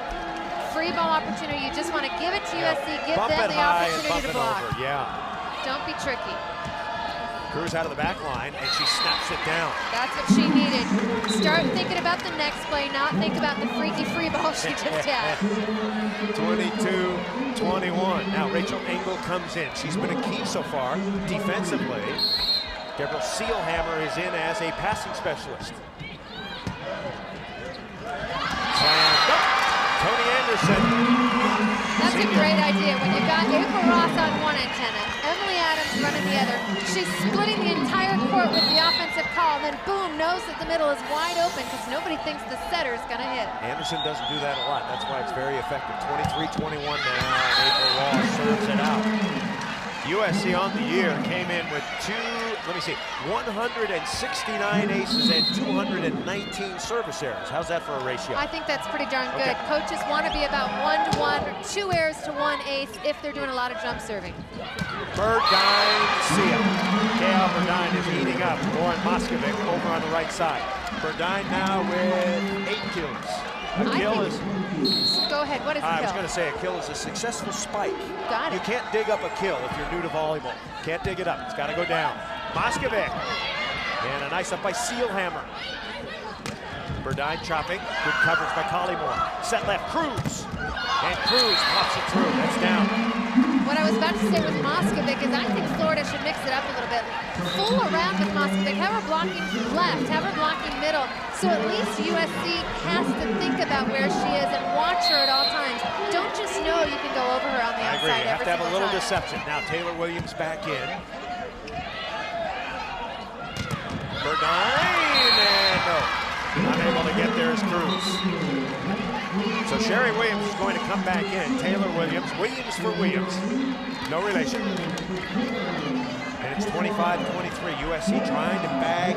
Free ball opportunity, you just want to give it to USC, give them the opportunity to block. Over. Yeah. Don't be tricky. Cruz out of the back line, and she snaps it down. That's what she needed. Start thinking about the next play, not think about the freaky free ball she just had. 22-21. Now Rachel Engel comes in. She's been a key so far defensively. Deborah Seelhammer is in as a passing specialist. Slammed up. Tony Anderson. That's a great idea. When you've got April Ross on one antenna, Emily Adams running the other, she's splitting the entire court with the offensive call, then boom, knows that the middle is wide open because nobody thinks the setter is going to hit. Anderson doesn't do that a lot. That's why it's very effective. 23-21 now, and April Ross serves it out. USC on the year came in with 169 aces and 219 service errors. How's that for a ratio? I think that's pretty darn good. Okay. Coaches want to be about 1-to-1 or 2 errors to 1 ace if they're doing a lot of jump serving. Burdine, Gail Burdine is eating up Lauren Moskovic over on the right side. Burdine now with 8 kills. A kill is... Go ahead, what is a kill? I was going to say a kill is a successful spike. Got it. You can't dig up a kill if you're new to volleyball. Can't dig it up, it's got to go down. Moskovic, and a nice up by Seelhammer. Burdine chopping, good coverage by Collymore. Set left, Cruz, and Cruz pops it through, that's down. What I was about to say with Moskovic is I think Florida should mix it up a little bit. Fool around with Moskovic, have her blocking left, have her blocking middle, so at least USC has to think about where she is and watch her at all times. Don't just know you can go over her on the outside every single time. I agree, you have to have a little deception. Now Taylor Williams back in. Burdine, and no. Unable to get there is Cruz. So Sherry Williams is going to come back in. Taylor Williams, Williams for Williams. No relation. And it's 25-23. USC trying to bag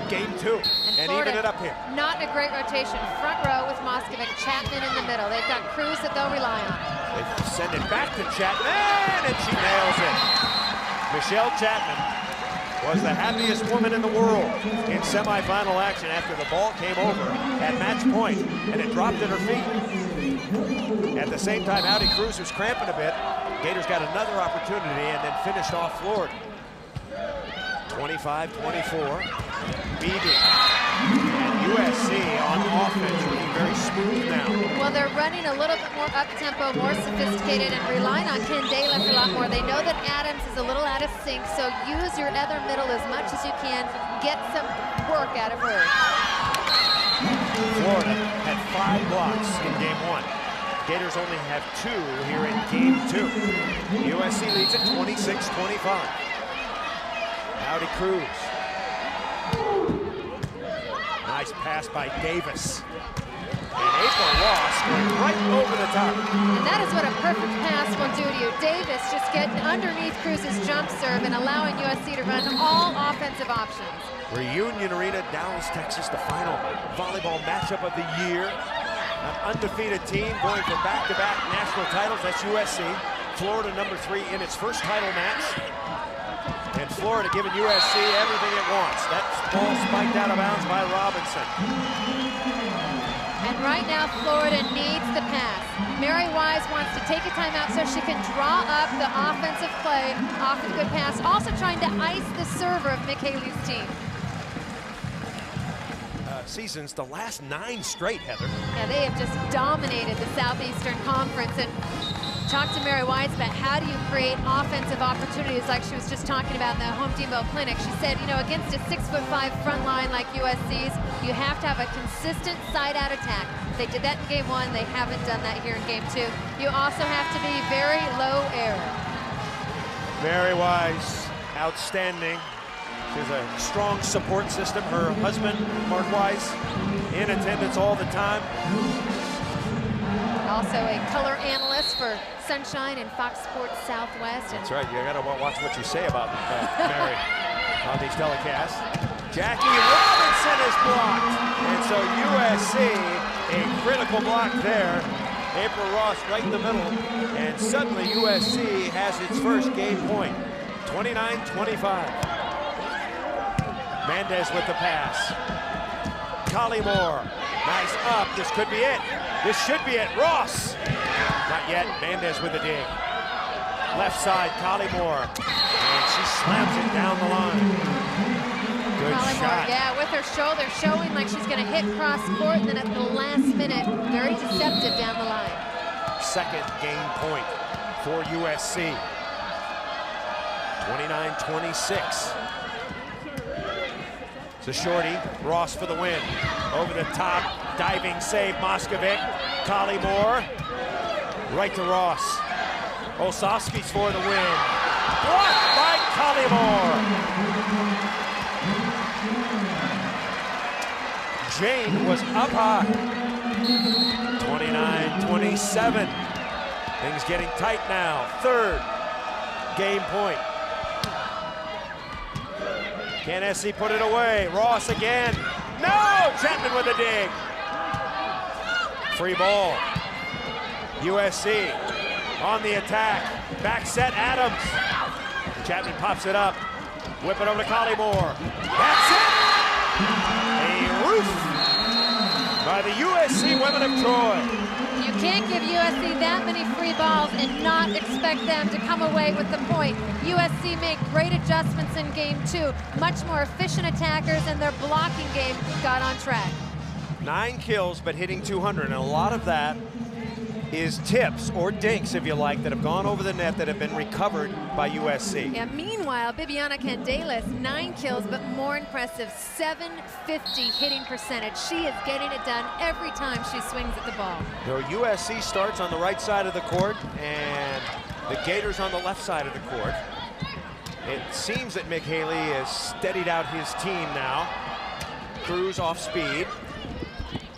game 2 and even it up here. Not a great rotation. Front row with Moskovic, Chapman in the middle. They've got Cruz that they'll rely on. They send it back to Chapman, and she nails it. Michelle Chapman was the happiest woman in the world in semifinal action after the ball came over at match point and it dropped at her feet. At the same time, Audi Cruz was cramping a bit. Gators got another opportunity and then finished off Florida. 25-24, beating. And USC on offense looking very smooth now. Well, they're running a little bit more up-tempo, more sophisticated, and relying on Ken Daliff a lot more. They know that Adams is a little out of sync, so use your other middle as much as you can. Get some work out of her. Florida had 5 blocks in game 1. Gators only have 2 here in game 2. USC leads at 26-25. Audi Cruz. Nice pass by Davis. And April Ross going right over the top. And that is what a perfect pass will do to you. Davis just getting underneath Cruz's jump serve and allowing USC to run all offensive options. Reunion Arena, Dallas, Texas, the final volleyball matchup of the year. An undefeated team going for back-to-back national titles. That's USC. Florida number 3 in its first title match. And Florida giving USC everything it wants. That ball spiked out of bounds by Robinson. And right now, Florida needs the pass. Mary Wise wants to take a timeout so she can draw up the offensive play off of a good pass. Also trying to ice the server of Mick Haley's team. Seasons, the last 9 straight, Heather. Yeah, they have just dominated the Southeastern Conference. And talk to Mary Wise about how do you create offensive opportunities like she was just talking about in the Home Depot Clinic. She said, you know, against a 6'5" front line like USC's, you have to have a consistent side-out attack. They did that in game 1. They haven't done that here in game 2. You also have to be very low error. Mary Wise, outstanding. She has a strong support system. Her husband, Mark Wise, in attendance all the time. Also a color analyst for Sunshine and Fox Sports Southwest. That's right, you gotta watch what you say about Mary on these telecasts. Jackie Robinson is blocked. And so USC, a critical block there. April Ross right in the middle. And suddenly USC has its first game point. 29-25. Mendez with the pass. Collymore, nice up, this could be it. This should be it, Ross. Not yet, Mendez with a dig. Left side, Collymore, and she slams it down the line. Good shot. Yeah, with her shoulder showing like she's gonna hit cross court, and then at the last minute, very deceptive down the line. Second game point for USC. 29-26. It's a shorty, Ross for the win. Over the top, diving save, Moskovic. Collymore, right to Ross. Olsowski's for the win. Blocked by Collymore. Jane was up high. 29-27. Things getting tight now. Third game point. Can SC put it away? Ross again. No! Chapman with a dig. Free ball. USC on the attack. Back set, Adams. Chapman pops it up. Whip it over to Collymore. That's it! A roof by the USC women of Troy. You can't give USC that many free balls and not expect them to come away with the point. USC made great adjustments in game 2. Much more efficient attackers, and their blocking game got on track. 9 kills, but hitting 200, and a lot of that is tips or dinks, if you like, that have gone over the net that have been recovered by USC. Yeah, meanwhile, Bibiana Candelas, 9 kills, but more impressive, 750 hitting percentage. She is getting it done every time she swings at the ball. So USC starts on the right side of the court, and the Gators on the left side of the court. It seems that Mick Haley has steadied out his team now. Cruz off speed,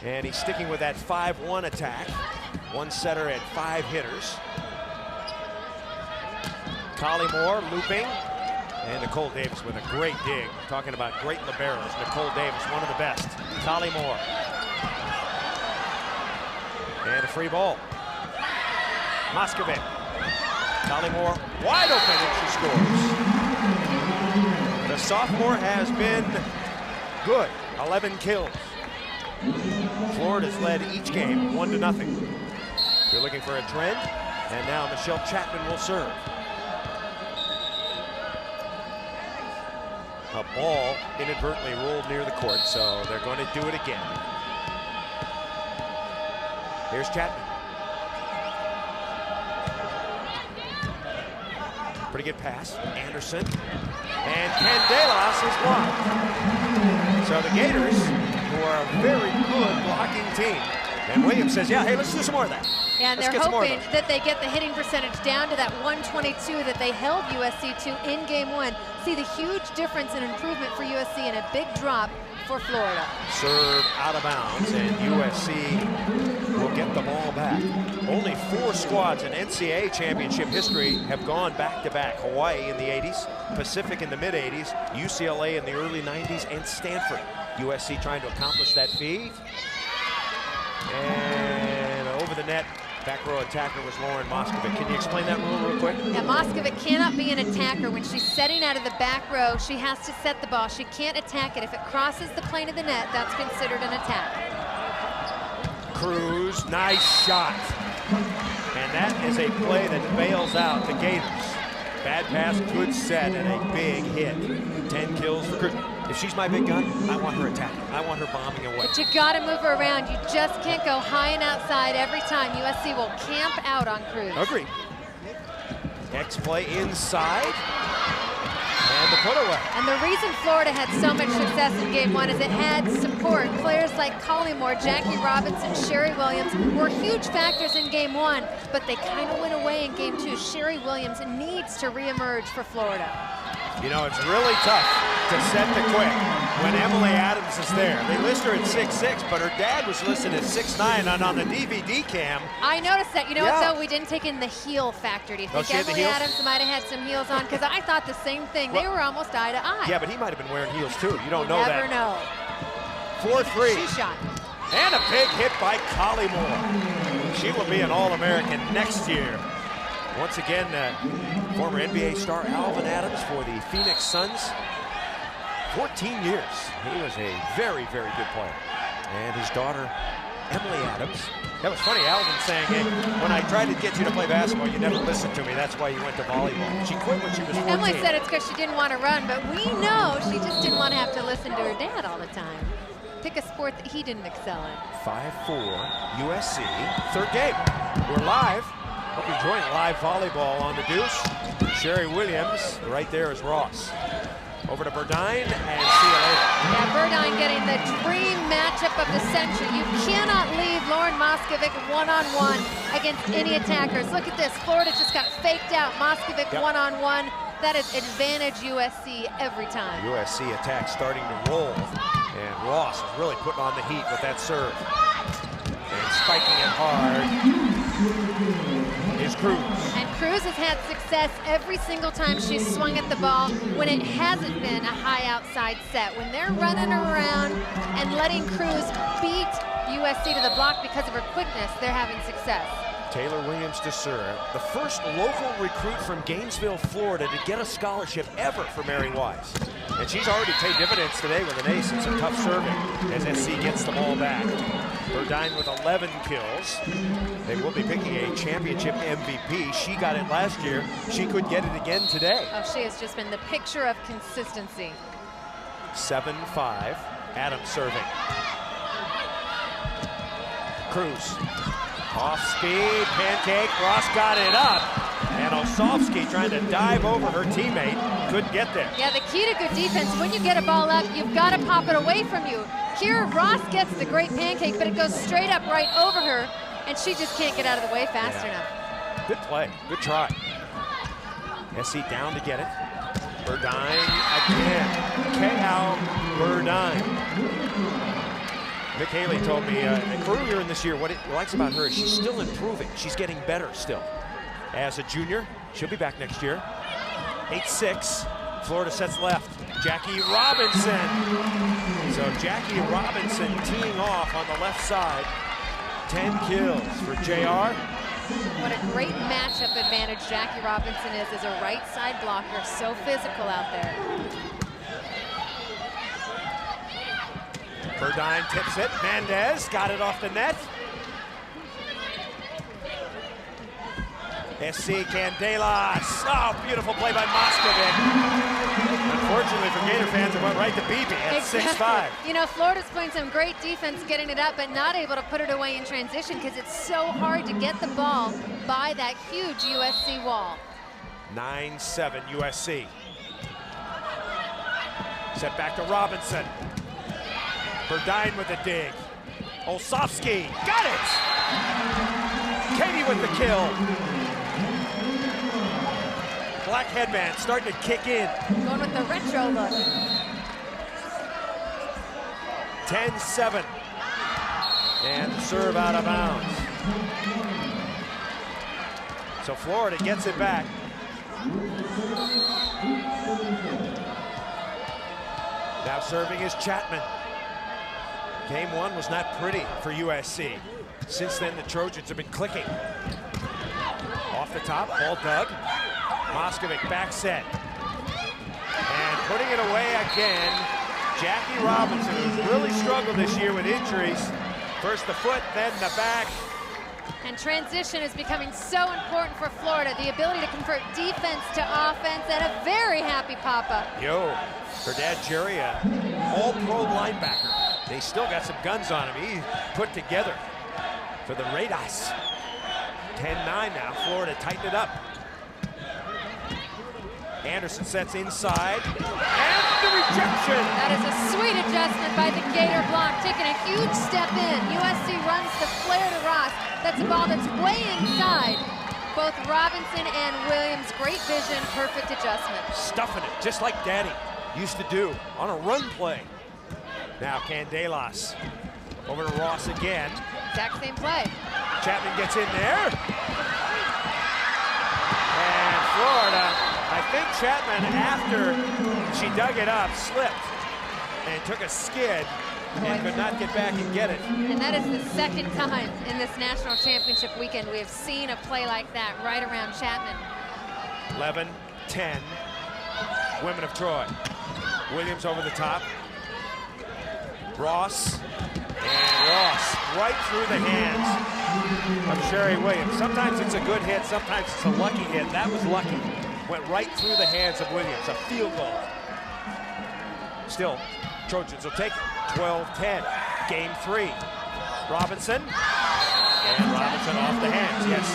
and he's sticking with that 5-1 attack. One setter at 5 hitters. Collymore looping, and Nicole Davis with a great dig. Talking about great liberos, Nicole Davis, one of the best. Collymore. And a free ball. Moskovic. Collymore wide open, and she scores. The sophomore has been good, 11 kills. Florida's led each game 1-0. You're looking for a trend, and now Michelle Chapman will serve. A ball inadvertently rolled near the court, so they're going to do it again. Here's Chapman. Pretty good pass. Anderson. And Candelas is blocked. So the Gators, who are a very good blocking team, and Williams says, yeah, hey, let's do some more of that. Yeah, and they're hoping that they get the hitting percentage down to that 122 that they held USC to in game 1. See the huge difference in improvement for USC and a big drop for Florida. Serve out of bounds, and USC will get the ball back. Only 4 squads in NCAA championship history have gone back-to-back. Hawaii in the 80s, Pacific in the mid-80s, UCLA in the early 90s, and Stanford. USC trying to accomplish that feat. And over the net, back row attacker was Lauren Moskovic. Can you explain that rule real quick? Yeah, Moskovic cannot be an attacker. When she's setting out of the back row, she has to set the ball. She can't attack it. If it crosses the plane of the net, that's considered an attack. Cruz, nice shot. And that is a play that bails out the Gators. Bad pass, good set, and a big hit. 10 kills for Cruz. If she's my big gun, I want her attacking. I want her bombing away. But you gotta move her around. You just can't go high and outside every time. USC will camp out on Cruz. Agreed. Next play inside. And the put away. And the reason Florida had so much success in game one is it had support. Players like Collymore, Jackie Robinson, Sherry Williams were huge factors in game one, but they kind of went away in game two. Sherry Williams needs to reemerge for Florida. You know, it's really tough to set the quick when Emily Adams is there. They list her at 6'6", but her dad was listed at 6'9", and on the DVD cam. I noticed that. You know what, though? We didn't take in the heel factor. Do you think Emily Adams might have had some heels on? Because I thought the same thing. Well, they were almost eye to eye. Yeah, but he might have been wearing heels, too. You don't know that. Never know. 4-3. She shot. And a big hit by Collymore. She will be an All-American next year. Once again, former NBA star Alvin Adams for the Phoenix Suns. 14 years. He was a very, very good player. And his daughter, Emily Adams. That was funny, Alvin saying, hey, when I tried to get you to play basketball, you never listened to me. That's why you went to volleyball. She quit when she was 14. Emily said it's because she didn't want to run, but we know she just didn't want to have to listen to her dad all the time. Pick a sport that he didn't excel in. 5-4, USC, third game. We're live. Hope you're enjoying live volleyball on the Deuce. Sherry Williams, right there is Ross. Over to Burdine, and see you later. Yeah, Burdine getting the dream matchup of the century. You cannot leave Lauren Moskovic one-on-one against any attackers. Look at this, Florida just got faked out. Moskovic one-on-one. That is advantage USC every time. USC attack starting to roll, and Ross is really putting on the heat with that serve. And spiking it hard is Cruz. And Cruz has had success every single time she's swung at the ball when it hasn't been a high outside set. When they're running around and letting Cruz beat USC to the block because of her quickness, they're having success. Taylor Williams to serve, the first local recruit from Gainesville, Florida to get a scholarship ever for Mary Wise. And she's already paid dividends today with an ace and some tough serving as SC gets the ball back. Burdine with 11 kills. They will be picking a championship MVP. She got it last year. She could get it again today. Oh, she has just been the picture of consistency. 7-5, Adams serving. Cruz. Off speed, pancake, Ross got it up. And Osofsky trying to dive over her teammate, couldn't get there. Yeah, the key to good defense, when you get a ball up, you've got to pop it away from you. Here, Ross gets the great pancake, but it goes straight up right over her, and she just can't get out of the way fast enough. Good play, good try. SC down to get it. Burdine again. K.L. Burdine. Mick Haley told me earlier in this year what he likes about her is she's still improving. She's getting better still. As a junior, she'll be back next year. 8-6, Florida sets left. Jackie Robinson. So Jackie Robinson teeing off on the left side. 10 kills for JR. What a great matchup advantage Jackie Robinson is as a right side blocker. So physical out there. Burdine tips it. Mendez got it off the net. SC Candelas. Oh, beautiful play by Moskovic. Unfortunately for Gator fans, it went right to Beebe at 6'5". You know, Florida's playing some great defense getting it up, but not able to put it away in transition because it's so hard to get the ball by that huge USC wall. 9-7 USC. Set back to Robinson. Burdine with the dig. Olsofsky, got it! Katie with the kill. Black headband starting to kick in. Going with the retro look. 10-7. And the serve out of bounds. So Florida gets it back. Now serving is Chapman. Game one was not pretty for USC. Since then, the Trojans have been clicking. Off the top, ball dug. Moskovic back set. And putting it away again, Jackie Robinson, who's really struggled this year with injuries, First the foot, then the back. And transition is becoming so important for Florida. The ability to convert defense to offense, and a very happy Papa. Yo, her dad Jerry, all-pro linebacker. They still got some guns on him. He put together for the Raiders. 10-9 now. Florida tightened it up. Anderson sets inside, and the rejection. That is a sweet adjustment by the Gator block, taking a huge step in. USC runs the flare to Ross. That's a ball that's way inside. Both Robinson and Williams, great vision, perfect adjustment. Stuffing it, just like Daddy used to do on a run play. Now Candelas over to Ross again. Exact same play. Chapman gets in there. And Florida, I think Chapman, after she dug it up, slipped and took a skid and could not get back and get it. And that is the second time in this national championship weekend we have seen a play like that right around Chapman. 11-10, Women of Troy. Williams over the top. Ross, and Ross right through the hands of Sherry Williams. Sometimes it's a good hit, sometimes it's a lucky hit. That was lucky. Went right through the hands of Williams, a field goal. Still, Trojans will take it. 12-10, game 3. Robinson, and Robinson off the hands, yes.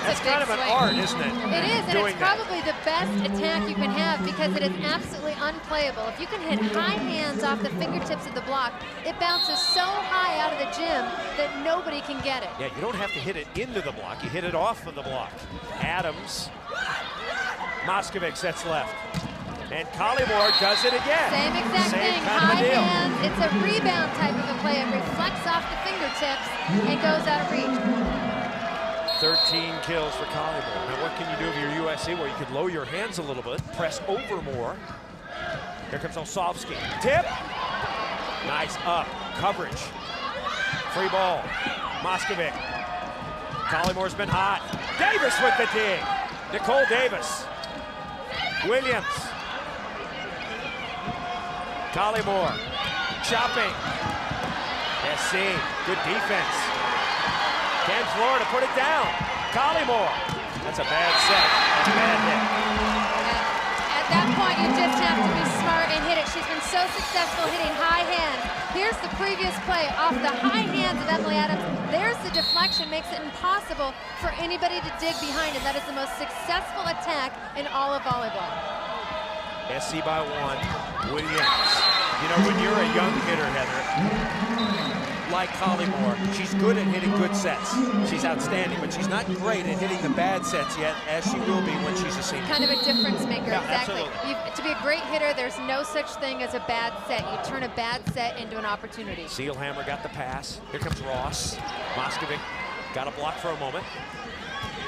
That's kind of an art, isn't it? It is, and it's probably the best attack you can have because it is absolutely unplayable. If you can hit high hands off the fingertips of the block, it bounces so high out of the gym that nobody can get it. Yeah, you don't have to hit it into the block, you hit it off of the block. Adams, Moskovic sets left. And Collymore does it again. Same exact thing, high hands. It's a rebound type of a play. It reflects off the fingertips and goes out of reach. 13 kills for Collymore. Now what can you do if you're USC? Well, you could lower your hands a little bit, press over more. Here comes Olsovsky. Tip. Nice up. Coverage. Free ball. Moskovic. Collymore's been hot. Davis with the dig. Nicole Davis. Williams. Collymore. Chopping. SC. Good defense. Can Florida put it down? Collymore. That's a bad set and a bad hit. At that point, you just have to be smart and hit it. She's been so successful hitting high hands. Here's the previous play off the high hands of Emily Adams. There's the deflection, makes it impossible for anybody to dig behind it. That is the most successful attack in all of volleyball. SC by 1. Williams. You know, when you're a young hitter, Heather, like Collymore, she's good at hitting good sets. She's outstanding, but she's not great at hitting the bad sets yet, as she will be when she's a senior. Kind of a difference maker, yeah, exactly. To be a great hitter, there's no such thing as a bad set. You turn a bad set into an opportunity. Seelhammer got the pass. Here comes Ross. Moskovic got a block for a moment.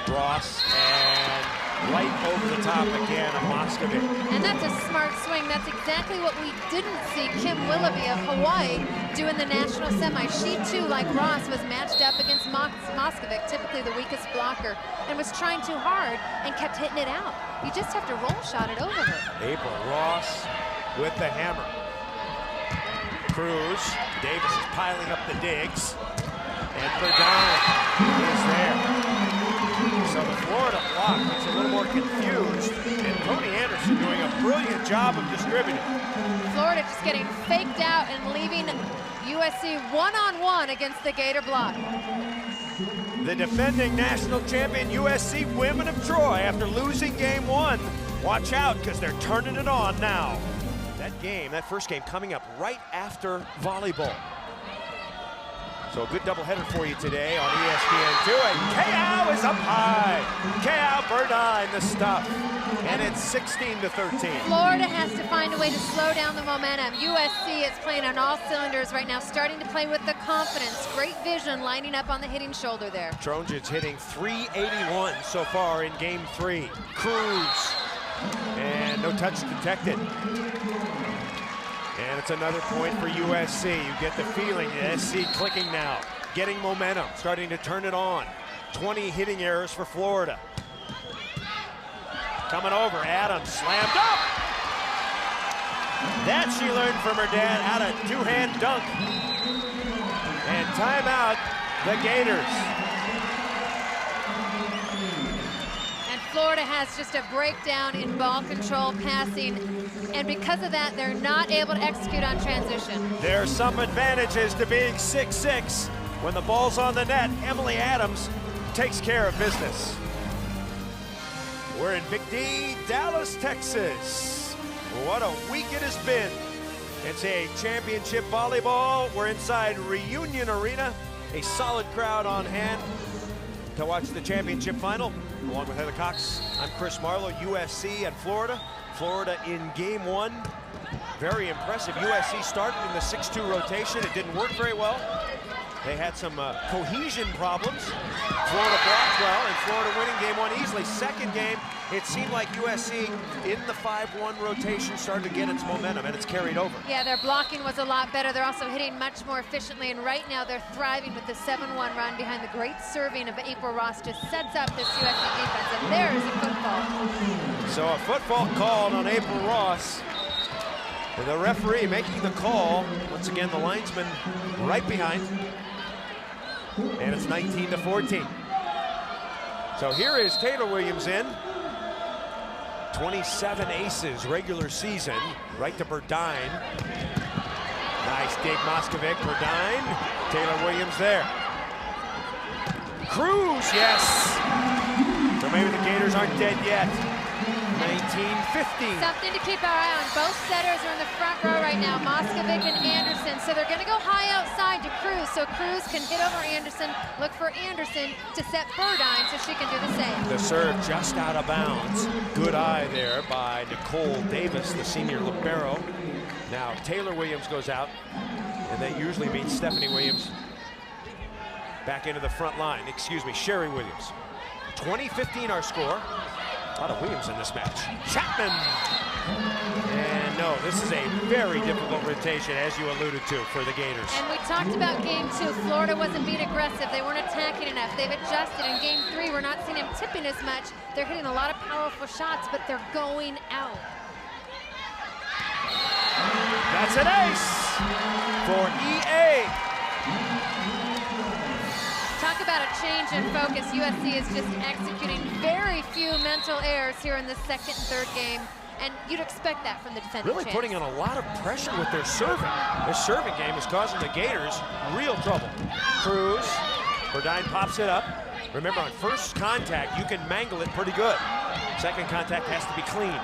Ross, and right over the top again of Moskovic. And that's a smart swing. That's exactly what we didn't see Kim Willoughby of Hawaii do in the national semi. She too, like Ross, was matched up against Moskovic, typically the weakest blocker, and was trying too hard and kept hitting it out. You just have to roll shot it over her. April Ross with the hammer. Cruz, Davis is piling up the digs, and Burdine is there. So the Florida block gets a little more confused, and Tony Anderson doing a brilliant job of distributing. Florida just getting faked out and leaving USC one-on-one against the Gator block. The defending national champion USC Women of Troy, after losing game 1, watch out because they're turning it on now. That first game coming up right after volleyball. So a good doubleheader for you today on ESPN2. And K.O. is up high. K.O. Burdine, the stuff. And it's 16-13. Florida has to find a way to slow down the momentum. USC is playing on all cylinders right now, starting to play with the confidence. Great vision lining up on the hitting shoulder there. Trojans hitting 381 so far in game 3. Cruz. And no touch detected. And it's another point for USC. You get the feeling SC clicking now, getting momentum, starting to turn it on. 20 hitting errors for Florida. Coming over, Adams slammed up. That she learned from her dad, how to two-hand dunk. And timeout, the Gators. And Florida has just a breakdown in ball control, passing, and because of that, they're not able to execute on transition. There are some advantages to being 6'6". When the ball's on the net, Emily Adams takes care of business. We're in Big D, Dallas, Texas. What a week it has been. NCAA Championship Volleyball. We're inside Reunion Arena. A solid crowd on hand to watch the championship final. Along with Heather Cox, I'm Chris Marlowe, USC and Florida. Florida in game one. Very impressive. USC started in the 6-2 rotation. It didn't work very well. They had some cohesion problems. Florida blocked well, and Florida winning game one easily. Second game, it seemed like USC in the 5-1 rotation started to get its momentum, and it's carried over. Yeah, their blocking was a lot better. They're also hitting much more efficiently, and right now they're thriving with the 7-1 run behind the great serving of April Ross. Just sets up this USC defense, and there is a football. So a football called on April Ross. The referee making the call. Once again, the linesman right behind. And it's 19-14. So here is Taylor Williams in. 27 aces regular season. Right to Burdine. Nice dig, Moskovic. Burdine. Taylor Williams there. Cruz, yes. So maybe the Gators aren't dead yet. 19-15. Something to keep our eye on. Both setters are in the front row right now, Moskovic and Anderson. So they're going to go high outside to Cruz, so Cruz can hit over Anderson, look for Anderson to set Burdine so she can do the same. The serve just out of bounds. Good eye there by Nicole Davis, the senior libero. Now Taylor Williams goes out, and that usually means Stephanie Williams back into the front line. Excuse me, Sherry Williams. 20-15 our score. A lot of Williams in this match. Chapman! And no, this is a very difficult rotation, as you alluded to, for the Gators. And we talked about game two. Florida wasn't being aggressive. They weren't attacking enough. They've adjusted. In game three, we're not seeing them tipping as much. They're hitting a lot of powerful shots, but they're going out. That's an ace for EA. Talk about a change in focus. USC is just executing very few mental errors here in the second and third game, and you'd expect that from the defending Really champs. putting on a lot of pressure with their serving. Their serving game is causing the Gators real trouble. Cruz, Burdine pops it up. Remember, on first contact, you can mangle it pretty good. Second contact has to be clean.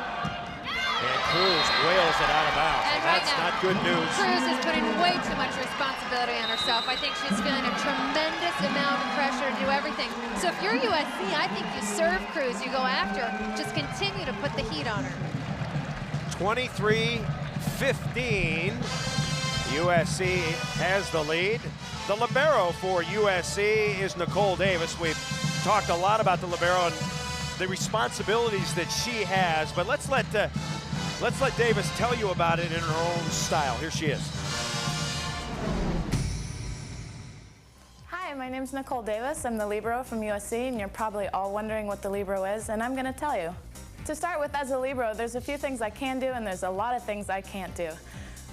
And Cruz wails it out of bounds. And That's right now, not good news. Cruz is putting way too much responsibility on herself. I think she's feeling a tremendous amount of pressure to do everything. So if you're USC, I think you serve Cruz, you go after her, just continue to put the heat on her. 23-15. USC has the lead. The libero for USC is Nicole Davis. We've talked a lot about the libero and the responsibilities that she has, but let's let Davis tell you about it in her own style. Here she is. Hi, my name's Nicole Davis. I'm the libero from USC, and you're probably all wondering what the libero is, and I'm going to tell you. To start with, as a libero, there's a few things I can do, and there's a lot of things I can't do.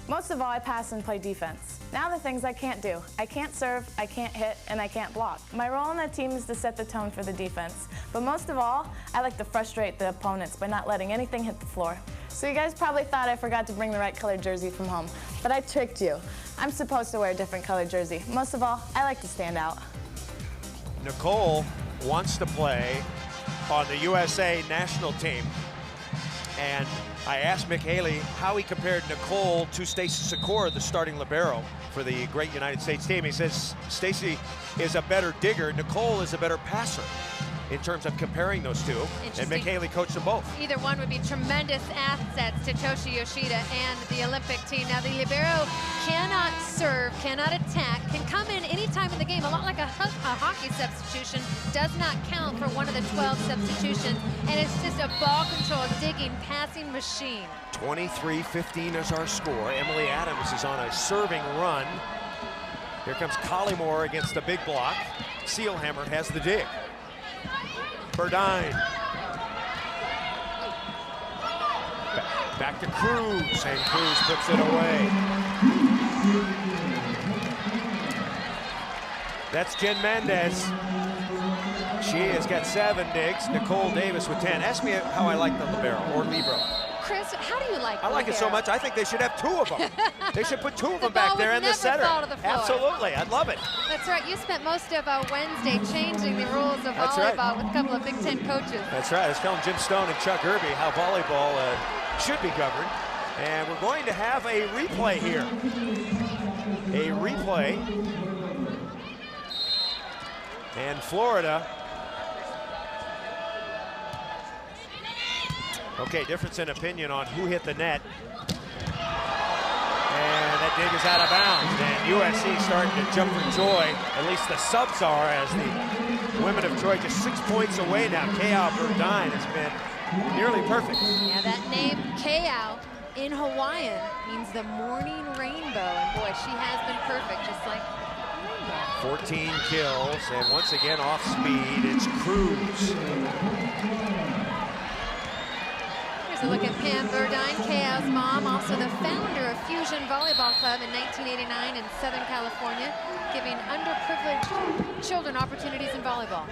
Most of all, I pass and play defense. Now the things I can't do. I can't serve, I can't hit, and I can't block. My role on the team is to set the tone for the defense. But most of all, I like to frustrate the opponents by not letting anything hit the floor. So you guys probably thought I forgot to bring the right colored jersey from home, but I tricked you. I'm supposed to wear a different colored jersey. Most of all, I like to stand out. Nicole wants to play on the USA national team. And I asked Mick Haley how he compared Nicole to Stacey Sikora, the starting libero for the great United States team. He says Stacey is a better digger, Nicole is a better passer in terms of comparing those two. And Mick Haley coached them both. Either one would be tremendous assets to Toshi Yoshida and the Olympic team. Now the libero cannot serve, cannot attack, can come in any time in the game, a lot like a hockey substitution, does not count for one of the 12 substitutions, and it's just a ball control, digging, passing machine. 23-15 is our score. Emily Adams is on a serving run. Here comes Collymore against the big block. Seelhammer has the dig. Burdine. Back to Cruz, and Cruz puts it away. That's Jen Mendez. She has got 7 digs. Nicole Davis with 10. Ask me how I like the libero or libero. Chris, how do you like I like it so much, I think they should have 2 of them. They should put 2 of them back there in the center. Absolutely, I'd love it. That's right. You spent most of Wednesday changing the rules of volleyball with a couple of Big Ten coaches. That's right. I was telling Jim Stone and Chuck Irby how volleyball should be governed. And we're going to have a replay here. A replay. And Florida. Okay, difference in opinion on who hit the net. And that dig is out of bounds. And USC starting to jump for joy. At least the subs are, as the women of Troy just 6 points away now. Kayao Burdine has been nearly perfect. Yeah, that name, Kayao, in Hawaiian means the morning rainbow. And boy, she has been perfect, just like 14 kills, and once again off speed, it's Cruz. Here's a look at Pam Burdine, Kayao's mom, also the founder of Fusion Volleyball Club in 1989 in Southern California, giving underprivileged children opportunities in volleyball.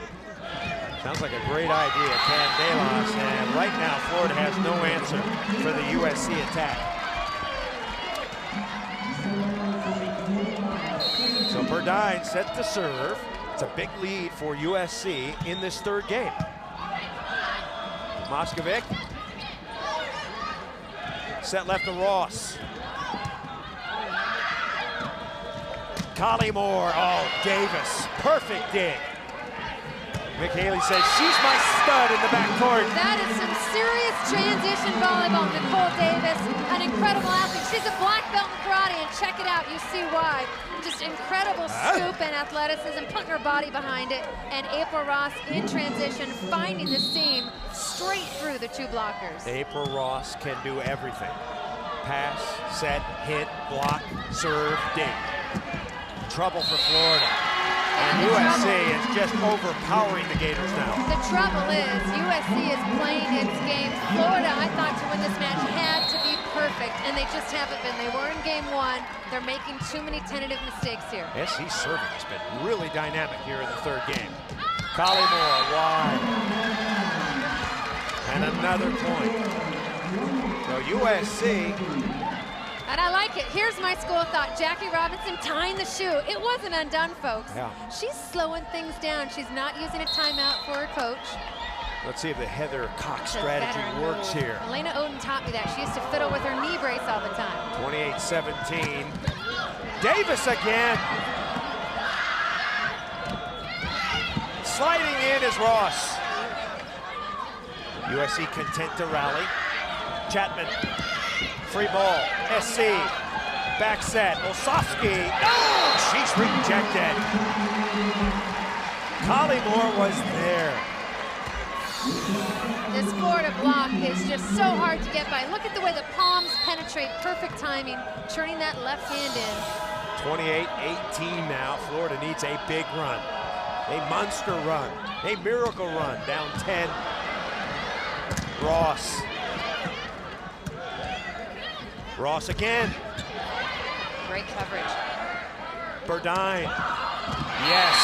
Sounds like a great idea, Candelas, and right now Florida has no answer for the USC attack. So Burdine set to serve. It's a big lead for USC in this 3rd game. Moskovic. Set left to Ross. Collymore, oh, Davis, perfect dig. Mick Haley says, she's my stud in the backcourt. That is some serious transition volleyball. Nicole Davis, an incredible athlete. She's a black belt in karate, and check it out, you see why. Just incredible scoop and athleticism, putting her body behind it. And April Ross in transition, finding the seam straight through the 2 blockers. April Ross can do everything. Pass, set, hit, block, serve, dig. Trouble for Florida. And USC is just overpowering the Gators now. The trouble is, USC is playing its game. Florida, I thought, to win this match had to be perfect, and they just haven't been. They were in game 1. They're making too many tentative mistakes here. SC serving has been really dynamic here in the 3rd game. Collymore wide. And another point. So USC. And I like it. Here's my school of thought. Jackie Robinson tying the shoe. It wasn't undone, folks. Yeah. She's slowing things down. She's not using a timeout for her coach. Let's see if the Heather Cox strategy works here. Elena Oden taught me that. She used to fiddle with her knee brace all the time. 28-17. Davis again. Sliding in is Ross. USC content to rally. Chapman. Free ball, SC, back set, Olsofsky, no, she's rejected. Collymore was there. This Florida block is just so hard to get by. Look at the way the palms penetrate, perfect timing, turning that left hand in. 28-18 now, Florida needs a big run, a monster run, a miracle run, down 10. Ross. Ross again. Great coverage. Burdine. Yes.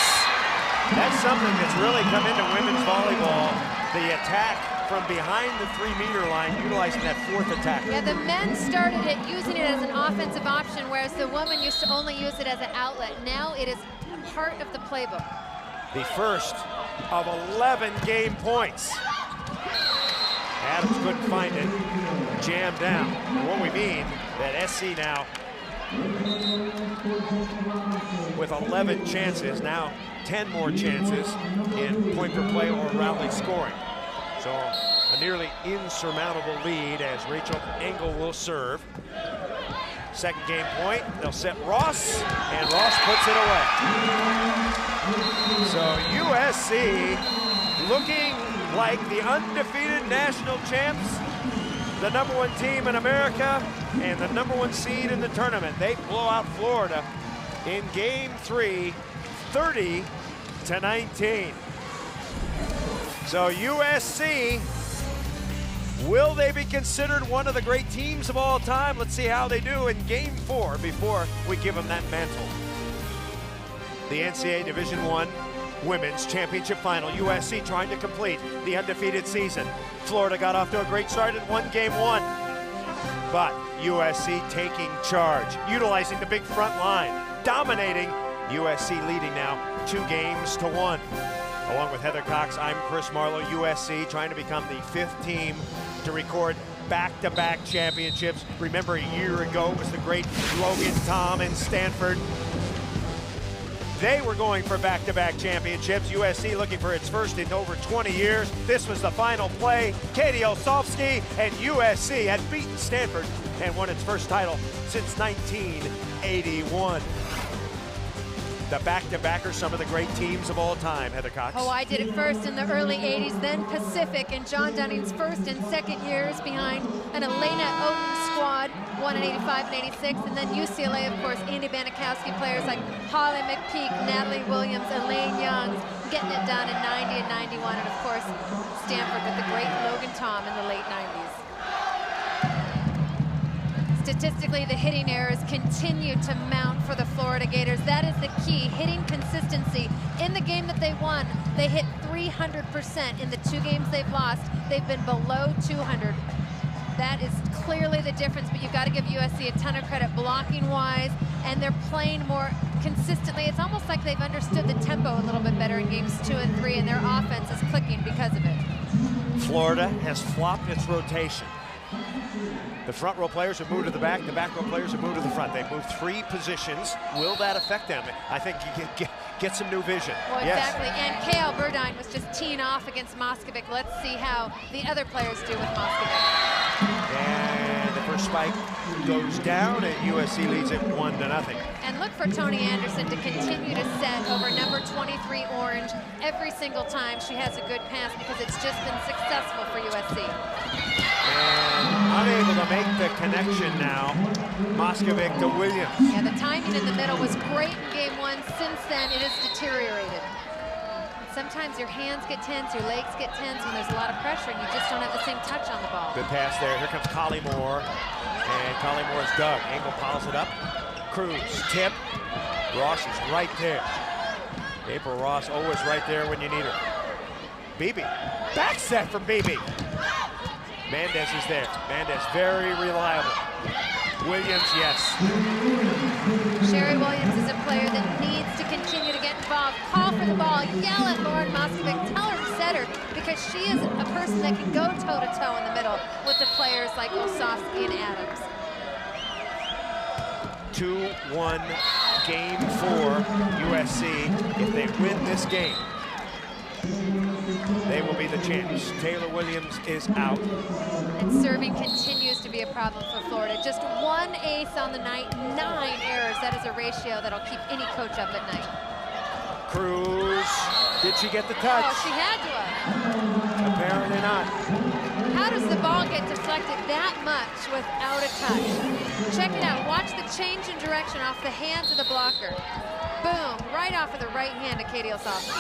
That's something that's really come into women's volleyball. The attack from behind the 3-meter line, utilizing that 4th attack. Yeah, the men started it using it as an offensive option, whereas the women used to only use it as an outlet. Now it is part of the playbook. The first of 11 game points. Adams couldn't find it, jammed down. What we mean, that SC now with 11 chances, now 10 more chances in point per play or rally scoring. So a nearly insurmountable lead as Rachel Engel will serve. 2nd game point, they'll set Ross, and Ross puts it away. So USC looking like the undefeated national champs, the #1 team in America, and the #1 seed in the tournament. They blow out Florida in game 3, 30-19. So USC Will they be considered one of the great teams of all time? Let's see how they do in Game 4 before we give them that mantle. The NCAA Division I Women's Championship Final. USC trying to complete the undefeated season. Florida got off to a great start and won Game 1. But USC taking charge, utilizing the big front line, dominating. USC leading now 2-1. Along with Heather Cox, I'm Chris Marlowe. USC trying to become the 5th team to record back-to-back championships. Remember, a year ago it was the great Logan Tom and Stanford. They were going for back-to-back championships. USC looking for its first in over 20 years. This was the final play. Katie Olsofsky and USC had beaten Stanford and won its first title since 1981. The back-to-back are some of the great teams of all time, Heather Cox. Oh, I did it first in the early 80s, then Pacific, and John Dunning's first and second years behind an Elena Oaten squad, won in 85 and 86, and then UCLA, of course, Andy Banikowski, players like Holly McPeak, Natalie Williams, Elaine Young, getting it done in 90 and 91, and of course, Stanford with the great Logan Tom in the late 90s. Statistically, the hitting errors continue to mount for the Florida Gators. That is the key, hitting consistency. In the game that they won, they hit 300%. In the 2 games they've lost, they've been below 200. That is clearly the difference, but you've got to give USC a ton of credit blocking-wise, and they're playing more consistently. It's almost like they've understood the tempo a little bit better in games 2 and 3, and their offense is clicking because of it. Florida has flopped its rotation. The front row players have moved to the back row players have moved to the front. They've moved 3 positions. Will that affect them? I think you can get some new vision. Well, exactly, and Kale Burdine was just teeing off against Moskovic. Let's see how the other players do with Moskovic. And the first spike goes down, and USC leads it 1-0. And look for Tony Anderson to continue to set over number 23 Orange every single time she has a good pass, because it's just been successful for USC. And unable to make the connection now, Moskovic to Williams. Yeah, the timing in the middle was great in Game 1. Since then, it has deteriorated. Sometimes your hands get tense, your legs get tense when there's a lot of pressure and you just don't have the same touch on the ball. Good pass there. Here comes Collymore. And Collymore's dug. Engel piles it up. Cruz, tip. Ross is right there. April Ross always right there when you need her. Beebe. Back set from Beebe. Mendez is there. Mendez, very reliable. Williams, yes. Sherry Williams is a player that needs to continue to get involved. Call for the ball, yell at Lauren Moskovic, tell her to set her, because she is a person that can go toe-to-toe in the middle with the players like Olsofsky and Adams. 2-1 Game 4, USC. If they win this game, they will be the champs. Taylor Williams is out. And serving continues to be a problem for Florida. Just 1 ace on the night, 9 errors. That is a ratio that'll keep any coach up at night. Cruz, did she get the touch? Oh, she had to have. Apparently not. How does the ball get deflected that much without a touch? Check it out. Watch the change in direction off the hands of the blocker. Boom, right off of the right hand of Katie Olsofsky.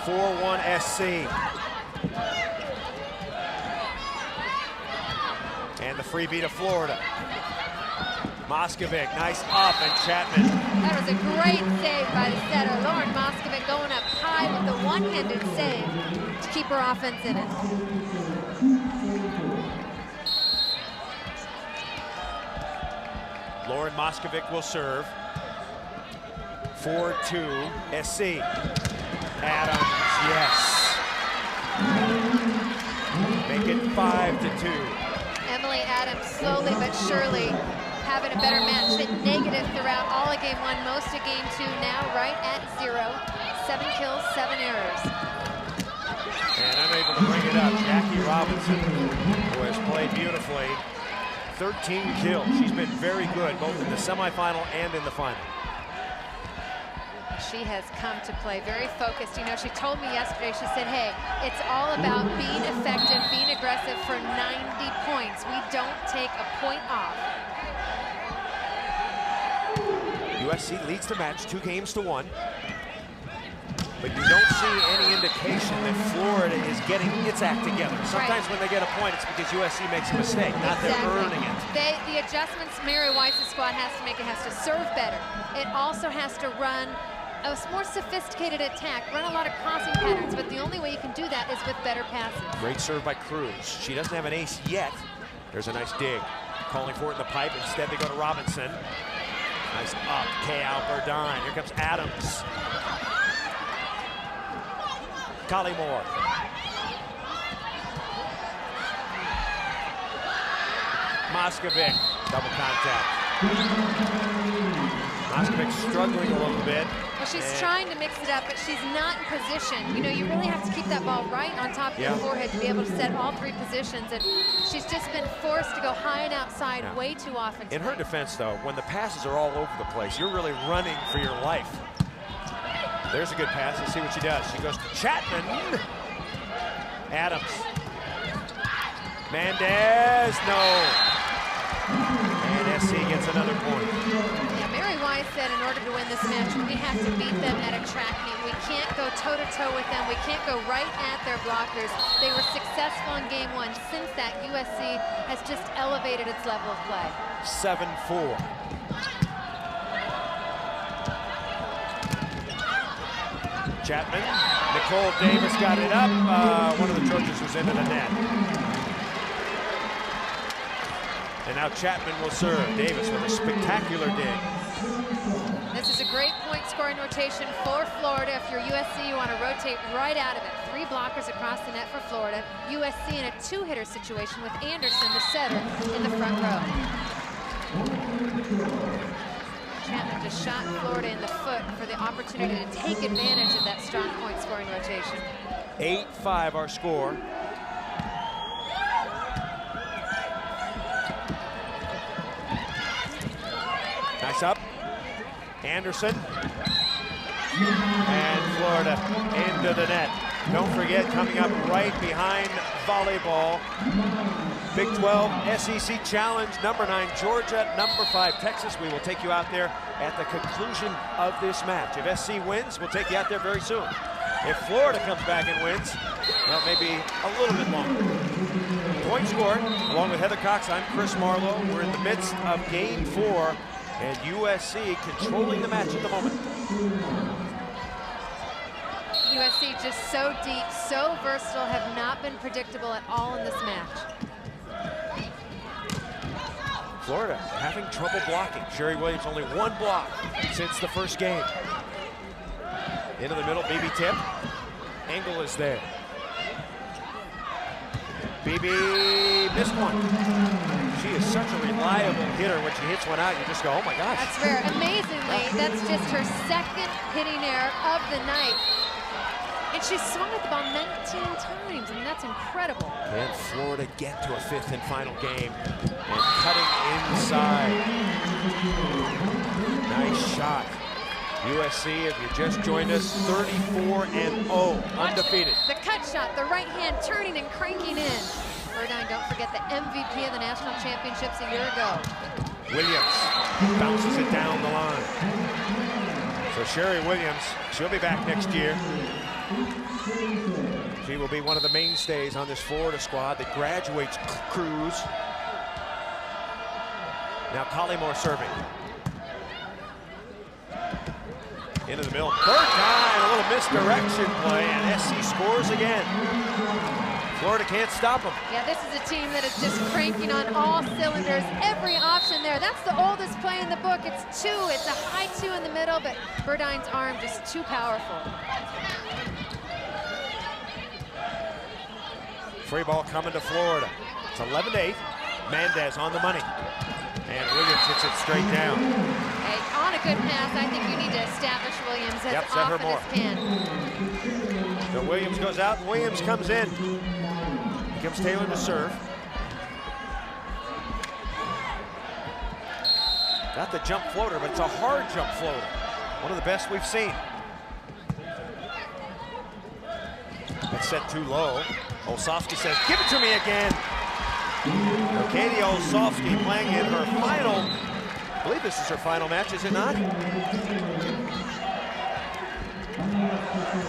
4-1 SC. And the freebie to Florida. Moskovic, nice up, and Chapman. That was a great save by the setter. Lauren Moskovic going up high with the one-handed save to keep her offense in it. Lauren Moskovic will serve. 4-2 SC. Adams, yes. Make it 5-2. Emily Adams slowly but surely having a better match. Hit negative throughout all of Game 1, most of Game 2, now right at 0. 7 kills, 7 errors. And unable to bring it up, Jackie Robinson, who has played beautifully. 13 kills. She's been very good, both in the semifinal and in the final. She has come to play very focused. You know, she told me yesterday, she said, hey, it's all about being effective, being aggressive for 90 points. We don't take a point off. USC leads the match 2-1. but you don't see any indication that Florida is getting its act together. Sometimes when they get a point, it's because USC makes a mistake, not they're earning it. The adjustments Mary Weiss's squad has to make, it has to serve better. It also has to run a more sophisticated attack, run a lot of crossing patterns, but the only way you can do that is with better passes. Great serve by Cruz. She doesn't have an ace yet. There's a nice dig. Calling for it in the pipe. Instead, they go to Robinson. Nice up, Burdine. Here comes Adams. Collymore. Moskovic, double contact. Moskovic struggling a little bit. Well, she's trying to mix it up, but she's not in position. You know, you really have to keep that ball right on top of your forehead to be able to set all three positions, and she's just been forced to go high and outside way too often. In her defense, though, when the passes are all over the place, you're really running for your life. There's a good pass. Let's see what she does. She goes to Chapman. Adams. Mendez, no. And SC gets another point. Yeah, Mary Weiss said in order to win this match, we have to beat them at a track meet. We can't go toe-to-toe with them. We can't go right at their blockers. They were successful in game one. Since that, USC has just elevated its level of play. 7-4. Chapman. Nicole Davis got it up. One of the Trojans was into the net. And now Chapman will serve. Davis with a spectacular dig. This is a great point scoring rotation for Florida. If you're USC, you want to rotate right out of it. 3 blockers across the net for Florida. USC in a 2-hitter situation with Anderson, the setter, in the front row. Chapman just shot Florida in the foot for the opportunity to take advantage of that strong point scoring rotation. 8-5 our score. Nice up. Anderson. And Florida into the net. Don't forget, coming up right behind volleyball, Big 12 SEC Challenge, number 9 Georgia, number 5 Texas. We will take you out there at the conclusion of this match. If SC wins, we'll take you out there very soon. If Florida comes back and wins, well, maybe a little bit longer. Point scored, along with Heather Cox, I'm Chris Marlowe. We're in the midst of game 4, and USC controlling the match at the moment. USC just so deep, so versatile, have not been predictable at all in this match. Florida having trouble blocking. Sherry Williams only 1 block since the first game. Into the middle, BB tip. Engel is there. BB missed one. She is such a reliable hitter. When she hits one out, you just go, oh my gosh. That's rare. Amazingly, that's just her 2nd hitting error of the night. And she swung at the ball 19 times. I mean, that's incredible. Can Florida get to a 5th and final game? And cutting inside. Nice shot. USC, if you just joined us, 34-0, undefeated. The cut shot, the right hand turning and cranking in. Burdine, don't forget the MVP of the national championships a year ago. Williams bounces it down the line. So Sherry Williams, she'll be back next year. She will be one of the mainstays on this Florida squad that graduates Cruz. Now Collymore serving. Into the middle. Burdine, a little misdirection play, and SC scores again. Florida can't stop them. Yeah, this is a team that is just cranking on all cylinders. Every option there. That's the oldest play in the book. It's 2. It's a high 2 in the middle, but Burdine's arm just too powerful. Free ball coming to Florida. It's 11-8. Mendez on the money. And Williams hits it straight down. Hey, on a good pass, I think you need to establish Williams as often as can. So Williams goes out, and Williams comes in. Here comes Taylor to serve. Got the jump floater, but it's a hard jump floater. One of the best we've seen. That's set too low. Olsovsky says, give it to me again. Katie Olsovsky playing in her final, I believe this is her final match, is it not?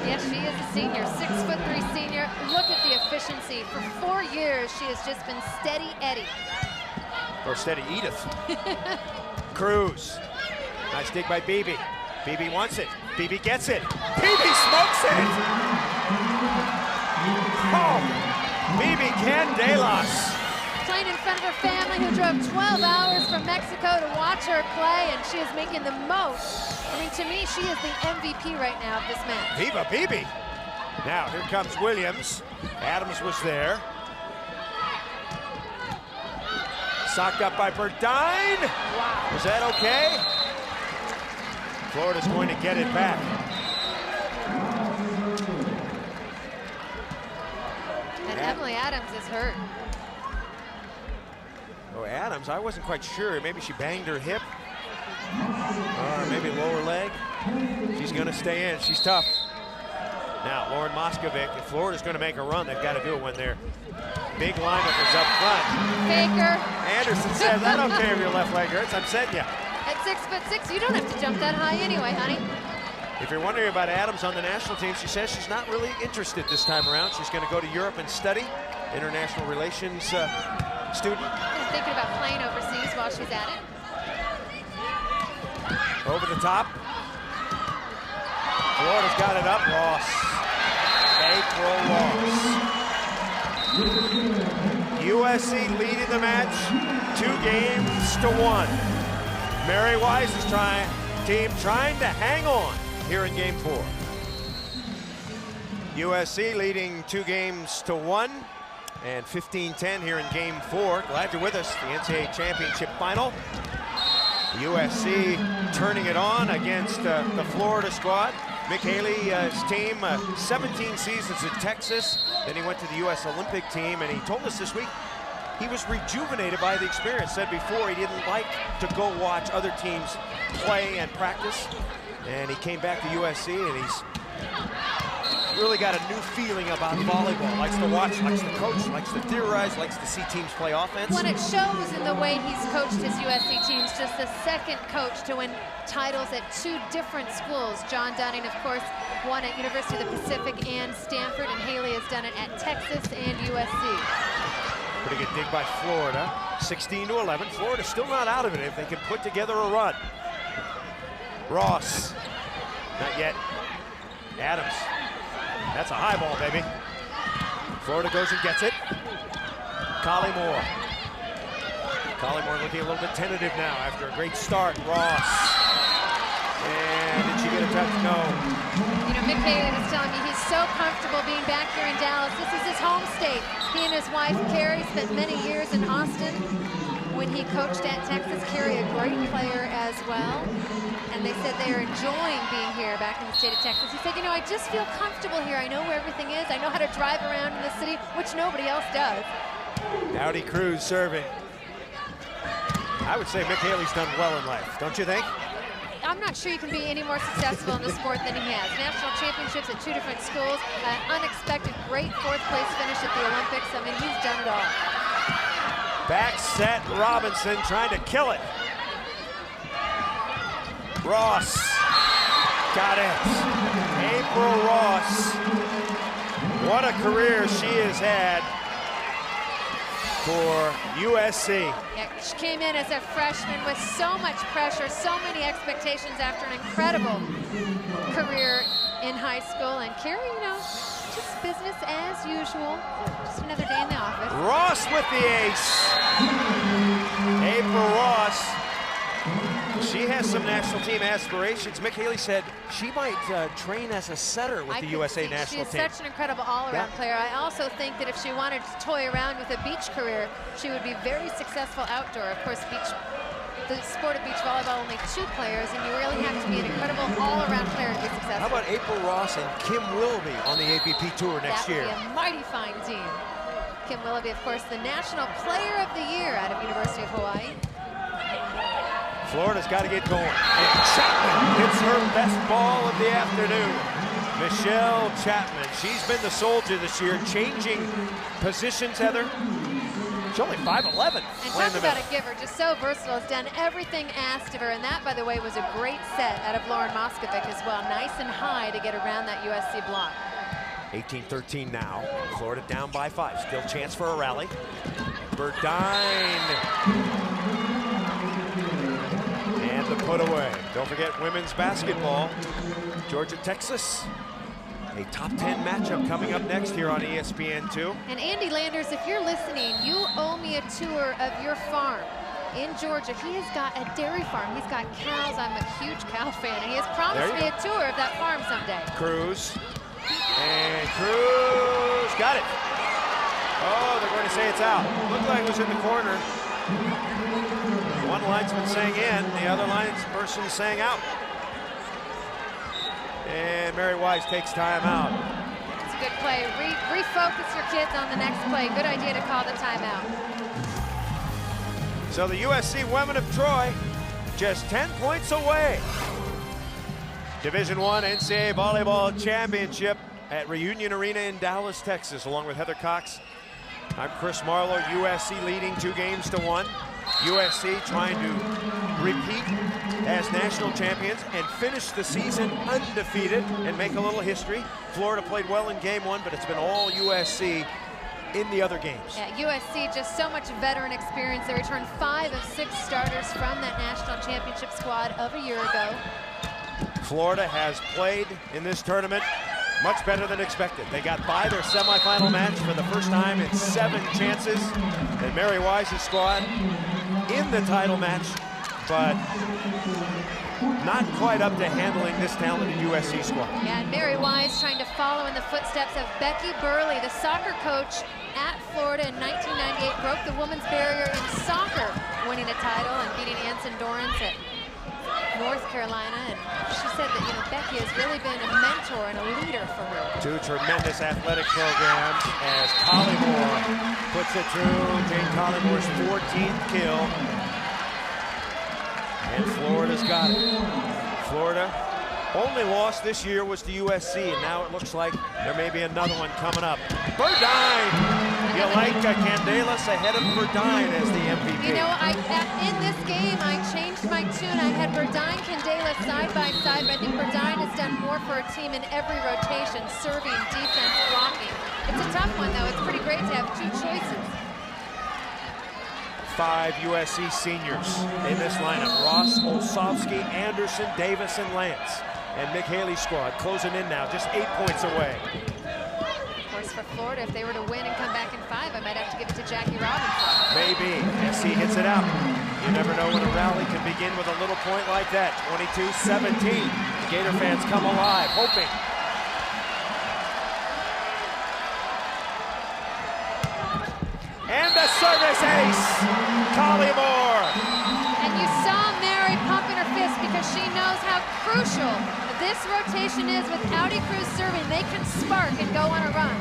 Yes, she is a senior, 6'3" senior. Look at the efficiency. For 4 years, she has just been steady Eddie. Or steady Edith. Cruz. Nice dig by Beebe. Beebe wants it. Beebe gets it. Beebe smokes it. Oh, Beebe Candelas. Playing in front of her family who drove 12 hours from Mexico to watch her play, and she is making the most. I mean, to me, she is the MVP right now of this match. Viva Beebe. Now, here comes Williams. Adams was there. Socked up by Burdine. Wow. Is that okay? Florida's going to get it back. And Emily Adams is hurt. Oh, Adams, I wasn't quite sure. Maybe she banged her hip. Or maybe lower leg. She's going to stay in. She's tough. Now, Lauren Moskovic, if Florida's going to make a run, they've got to do it when their big lineup is up front. Baker. Anderson says, I don't care if your left leg hurts. I'm setting you. At 6'6", you don't have to jump that high anyway, honey. If you're wondering about Adams on the national team, she says she's not really interested this time around. She's going to go to Europe and study. International relations student. And thinking about playing overseas while she's at it. Over the top. Florida's got it up. Ross. April Ross. USC leading the match 2-1. Mary Wise is trying to hang on here in game 4. USC leading 2-1 and 15-10 here in game 4. Glad you're with us. The NCAA championship final. USC turning it on against the Florida squad. Mick Haley's team, 17 seasons in Texas. Then he went to the U.S. Olympic team, and he told us this week he was rejuvenated by the experience. Said before he didn't like to go watch other teams play and practice. And he came back to USC, and he's really got a new feeling about volleyball. Likes to watch, likes to coach, likes to theorize, likes to see teams play offense. When it shows in the way he's coached his USC teams, just the second coach to win titles at 2 different schools. John Dunning, of course, won at University of the Pacific and Stanford, and Haley has done it at Texas and USC. Pretty good dig by Florida, 16-11. Florida still not out of it if they can put together a run. Ross, not yet. Adams, that's a high ball, baby. Florida goes and gets it. Collymore. Collymore looking a little bit tentative now after a great start. Ross. And did she get a touch? No. You know, Mick Haley was telling me he's so comfortable being back here in Dallas. This is his home state. He and his wife, Carrie, spent many years in Austin when he coached at Texas. Carrie, a great player as well. And they said they are enjoying being here back in the state of Texas. He said, you know, I just feel comfortable here. I know where everything is. I know how to drive around in the city, which nobody else does. Dowdy Cruz serving. I would say Mick Haley's done well in life, don't you think? I'm not sure you can be any more successful in the sport than he has. National championships at 2 different schools, an unexpected great 4th place finish at the Olympics. I mean, he's done it all. Back set Robinson trying to kill it. Ross got it. April Ross. What a career she has had for USC. Yeah, she came in as a freshman with so much pressure, so many expectations after an incredible career in high school. And Carrie, you know, just business as usual. Just another day in the office. Ross with the ace. April Ross. She has some national team aspirations. Mick Haley said she might train as a setter with the USA national team. She's such an incredible all-around player. I also think that if she wanted to toy around with a beach career, she would be very successful outdoor. Of course, the sport of beach volleyball, only 2 players, and you really have to be an incredible all-around player to be successful. How about April Ross and Kim Willoughby on the APP Tour next year? That would be a mighty fine team. Kim Willoughby, of course, the National Player of the Year out of University of Hawaii. Florida's got to get going. And Chapman hits her best ball of the afternoon. Michelle Chapman. She's been the soldier this year, changing positions, Heather. She's only 5'11". And talk about a giver, just so versatile, has done everything asked of her, and that, by the way, was a great set out of Lauren Moskovic as well. Nice and high to get around that USC block. 18-13 now. Florida down by 5. Still chance for a rally. Burdine. And the put away. Don't forget women's basketball. Georgia, Texas. A top 10 matchup coming up next here on ESPN2. And Andy Landers, if you're listening, you owe me a tour of your farm in Georgia. He has got a dairy farm. He's got cows. I'm a huge cow fan. And he has promised me a tour of that farm someday. Cruz. And Cruz got it. Oh, they're going to say it's out. Looked like it was in the corner. One linesman saying in, the other linesperson saying out. And Mary Wise takes time out. It's a good play. Refocus your kids on the next play. Good idea to call the timeout. So the USC women of Troy just 10 points away. Division I NCAA Volleyball Championship at Reunion Arena in Dallas, Texas, along with Heather Cox. I'm Chris Marlowe. USC leading 2-1. USC trying to repeat as national champions and finish the season undefeated and make a little history. Florida played well in game 1, but it's been all USC in the other games. Yeah, USC just so much veteran experience. They returned 5 of 6 starters from that national championship squad of a year ago. Florida has played in this tournament much better than expected. They got by their semifinal match for the first time in 7 chances. And Mary Wise's squad in the title match, but not quite up to handling this talented USC squad. Yeah, and Mary Wise trying to follow in the footsteps of Becky Burley, the soccer coach at Florida in 1998, broke the women's barrier in soccer, winning a title and beating Anson Dorrance at North Carolina. And she said that, Becky has really been a mentor and a leader for her. 2 tremendous athletic programs as Collymore puts it through. Jane Collymore's 14th kill. And Florida's got it. Florida only loss this year was to USC, and now it looks like there may be another one coming up. Burdine! You like Candelas ahead of Burdine as the MVP. In this game, I changed my tune. I had Burdine, Candelas side by side, but I think Burdine has done more for her team in every rotation, serving, defense, blocking. It's a tough one, though. It's pretty great to have 2 choices. 5 USC seniors in this lineup. Ross, Olsovsky, Anderson, Davis, and Lance. And Mick Haley's squad closing in now, just 8 points away. Of course, for Florida, if they were to win and come back in 5, I might have to give it to Jackie Robinson. Maybe. SC hits it out. You never know when a rally can begin with a little point like that. 22-17. The Gator fans come alive, hoping. And the service ace, Collymore. And you saw Mary pumping her fist because she knows how crucial this rotation is with Audi Cruz serving. They can spark and go on a run.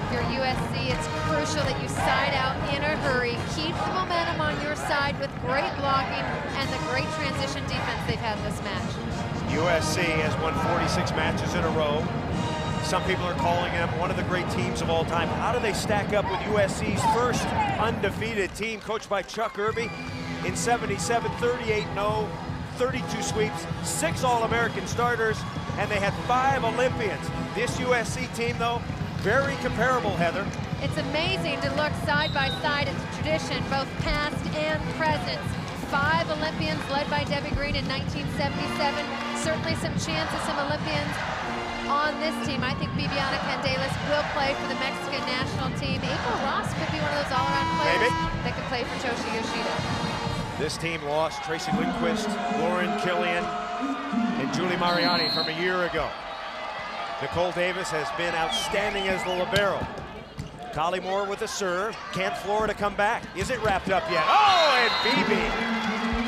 If you're USC, it's crucial that you side out in a hurry. Keep the momentum on your side with great blocking and the great transition defense they've had in this match. USC has won 46 matches in a row. Some people are calling them one of the great teams of all time. How do they stack up with USC's first undefeated team, coached by Chuck Irby in 77, 38-0, 32 sweeps, 6 All-American starters, and they had 5 Olympians. This USC team, though, very comparable, Heather. It's amazing to look side by side at the tradition, both past and present. 5 Olympians led by Debbie Green in 1977. Certainly some chances, some Olympians on this team. I think Bibiana Candelas will play for the Mexican national team. April Ross could be one of those all-around players that could play for Toshi Yoshida. This team lost Tracy Lindquist, Lauren Killian, and Julie Mariani from a year ago. Nicole Davis has been outstanding as the libero. Collymore with a serve. Can Florida come back? Is it wrapped up yet? Oh, and Bibi.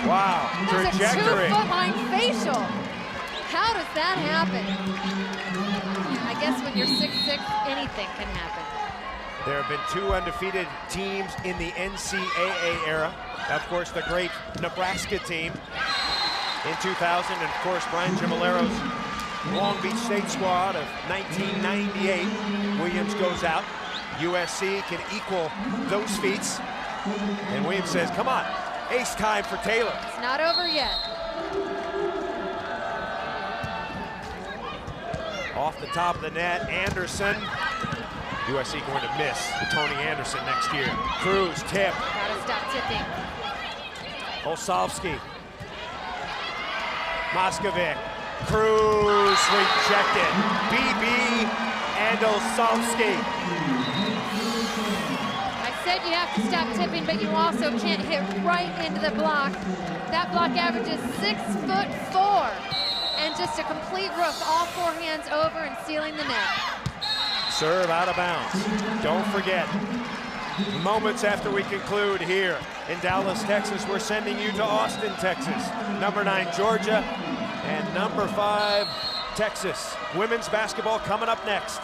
Wow, trajectory. It's a 2-foot line facial. How does that happen? I guess when you're 6'6", anything can happen. There have been 2 undefeated teams in the NCAA era. Of course, the great Nebraska team in 2000, and of course, Brian Gimilero's Long Beach State squad of 1998. Williams goes out. USC can equal those feats. And Williams says, come on, ace time for Taylor. It's not over yet. Off the top of the net, Anderson. USC going to miss Tony Anderson next year. Cruz, tip. Gotta stop tipping. Olsovsky. Moskovic. Cruz rejected. BB and Olsovsky. I said you have to stop tipping, but you also can't hit right into the block. That block averages 6'4", and just a complete roof, all four hands over and sealing the net. Serve out of bounds. Don't forget, moments after we conclude here in Dallas, Texas, we're sending you to Austin, Texas. Number 9, Georgia, and number 5, Texas. Women's basketball coming up next.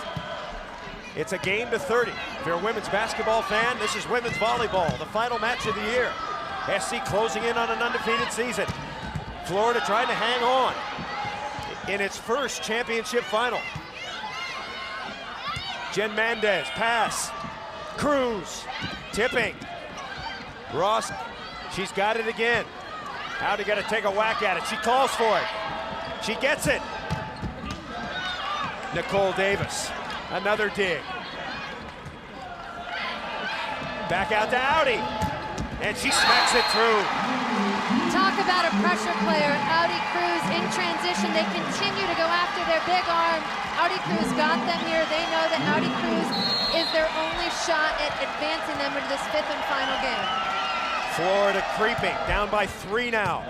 It's a game to 30. If you're a women's basketball fan, this is women's volleyball, the final match of the year. SC closing in on an undefeated season. Florida trying to hang on in its first championship final. Jen Mendez, pass. Cruz, tipping. Ross, she's got it again. Howdy got to take a whack at it. She calls for it. She gets it. Nicole Davis, another dig. Back out to Audi, and she smacks it through. Talk about a pressure player. Audi Cruz in transition. They continue to go after their big arm. Audi Cruz got them here. They know that Audi Cruz is their only shot at advancing them into this 5th and final game. Florida creeping, down by 3 now.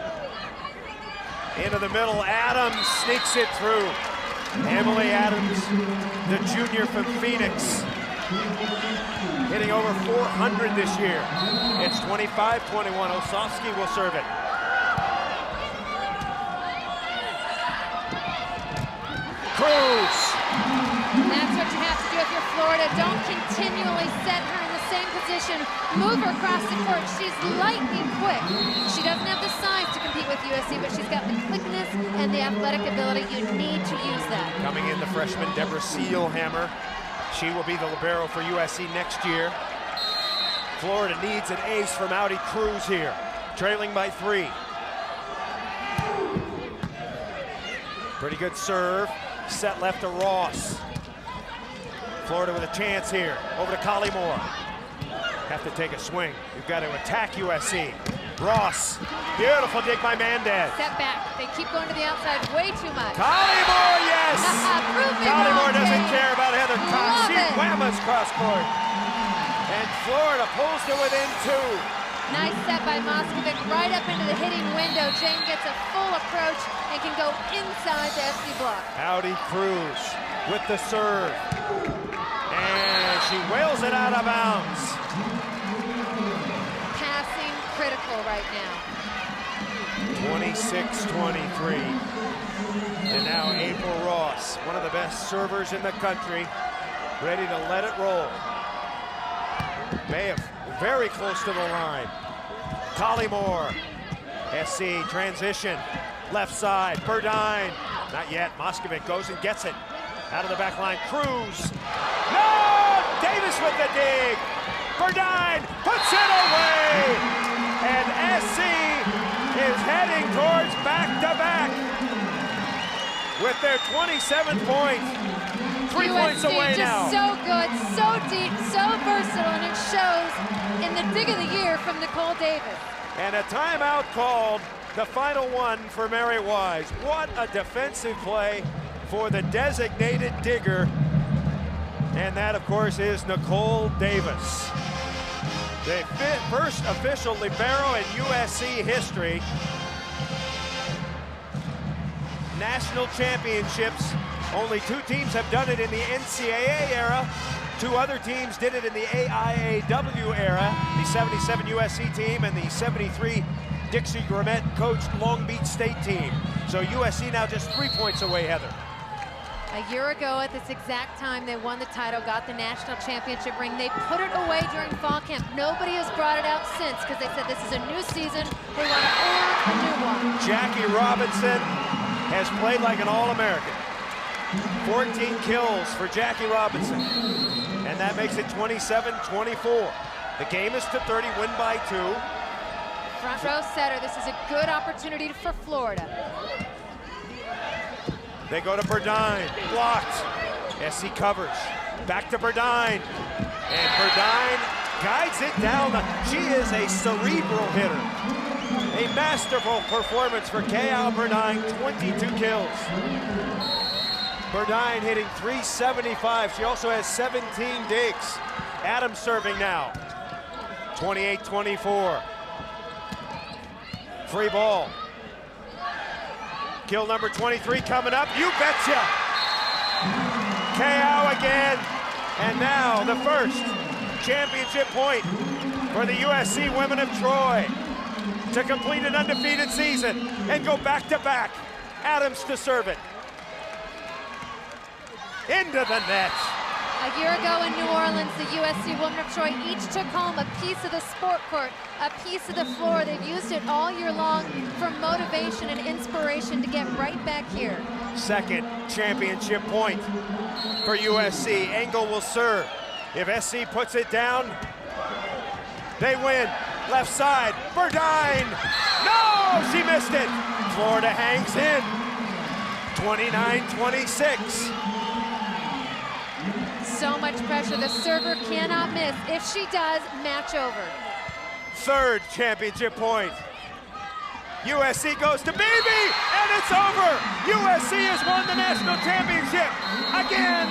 Into the middle, Adams sneaks it through. Emily Adams, the junior from Phoenix, hitting over 400 this year. It's 25-21. Olsovsky will serve it. Cruz. That's what you have to do if you're Florida. Don't continually set her in the same position. Move her across the court. She's lightning quick. She doesn't have the size to compete with USC, but she's got the quickness and the athletic ability. You need to use that. Coming in, the freshman Deborah Seelhammer. She will be the libero for USC next year. Florida needs an ace from Audi Cruz here, trailing by 3. Pretty good serve. Set left to Ross. Florida with a chance here. Over to Collymore. Have to take a swing. You've got to attack USC. Ross. Beautiful dig by Mendez. Step back. They keep going to the outside way too much. Collymore, yes! Collymore doesn't Jane. care about Heather Cox. She whammas cross court. And Florida pulls to within 2. Nice set by Moskovic right up into the hitting window. Jane gets a full approach and can go inside the FC block. Audi Cruz with the serve. And she wails it out of bounds. Passing critical right now. 26-23. And now April Ross, one of the best servers in the country, ready to let it roll. May have very close to the line. Collymore. SC transition. Left side. Burdine. Not yet. Moskovic goes and gets it. Out of the back line. Cruz. No! Davis with the dig. Burdine puts it away. And SC is heading towards back-to-back with their 27th point. 3 points away now. Just so good, so deep, so versatile, and it shows in the dig of the year from Nicole Davis. And a timeout called, the final one for Mary Wise. What a defensive play for the designated digger. And that, of course, is Nicole Davis. The first official libero in USC history. National championships. Only 2 teams have done it in the NCAA era. 2 other teams did it in the AIAW era, the 77 USC team and the 73 Dixie Grimmett coached Long Beach State team. So USC now just 3 points away, Heather. A year ago at this exact time, they won the title, got the national championship ring. They put it away during fall camp. Nobody has brought it out since because they said this is a new season. They want to earn a new one. Jackie Robinson has played like an All-American. 14 kills for Jackie Robinson. And that makes it 27-24. The game is to 30, win by 2. Front row setter, this is a good opportunity for Florida. They go to Burdine, blocked. SC covers, back to Burdine. And Burdine guides it down. She is a cerebral hitter. A masterful performance for Kayal Burdine, 22 kills. Burdine hitting .375. She also has 17 digs. Adams serving now. 28-24. Free ball. Kill number 23 coming up. You betcha! KO again. And now the first championship point for the USC Women of Troy to complete an undefeated season and go back-to-back. Adams to serve it. Into the net. A year ago in New Orleans, the USC Women of Troy each took home a piece of the sport court, a piece of the floor. They've used it all year long for motivation and inspiration to get right back here. Second championship point for USC. Engel will serve. If SC puts it down, they win. Left side, Burdine. No, she missed it. Florida hangs in. 29-26. So much pressure, the server cannot miss. If she does, match over. Third championship point. USC goes to Beebe, and it's over. USC has won the national championship again.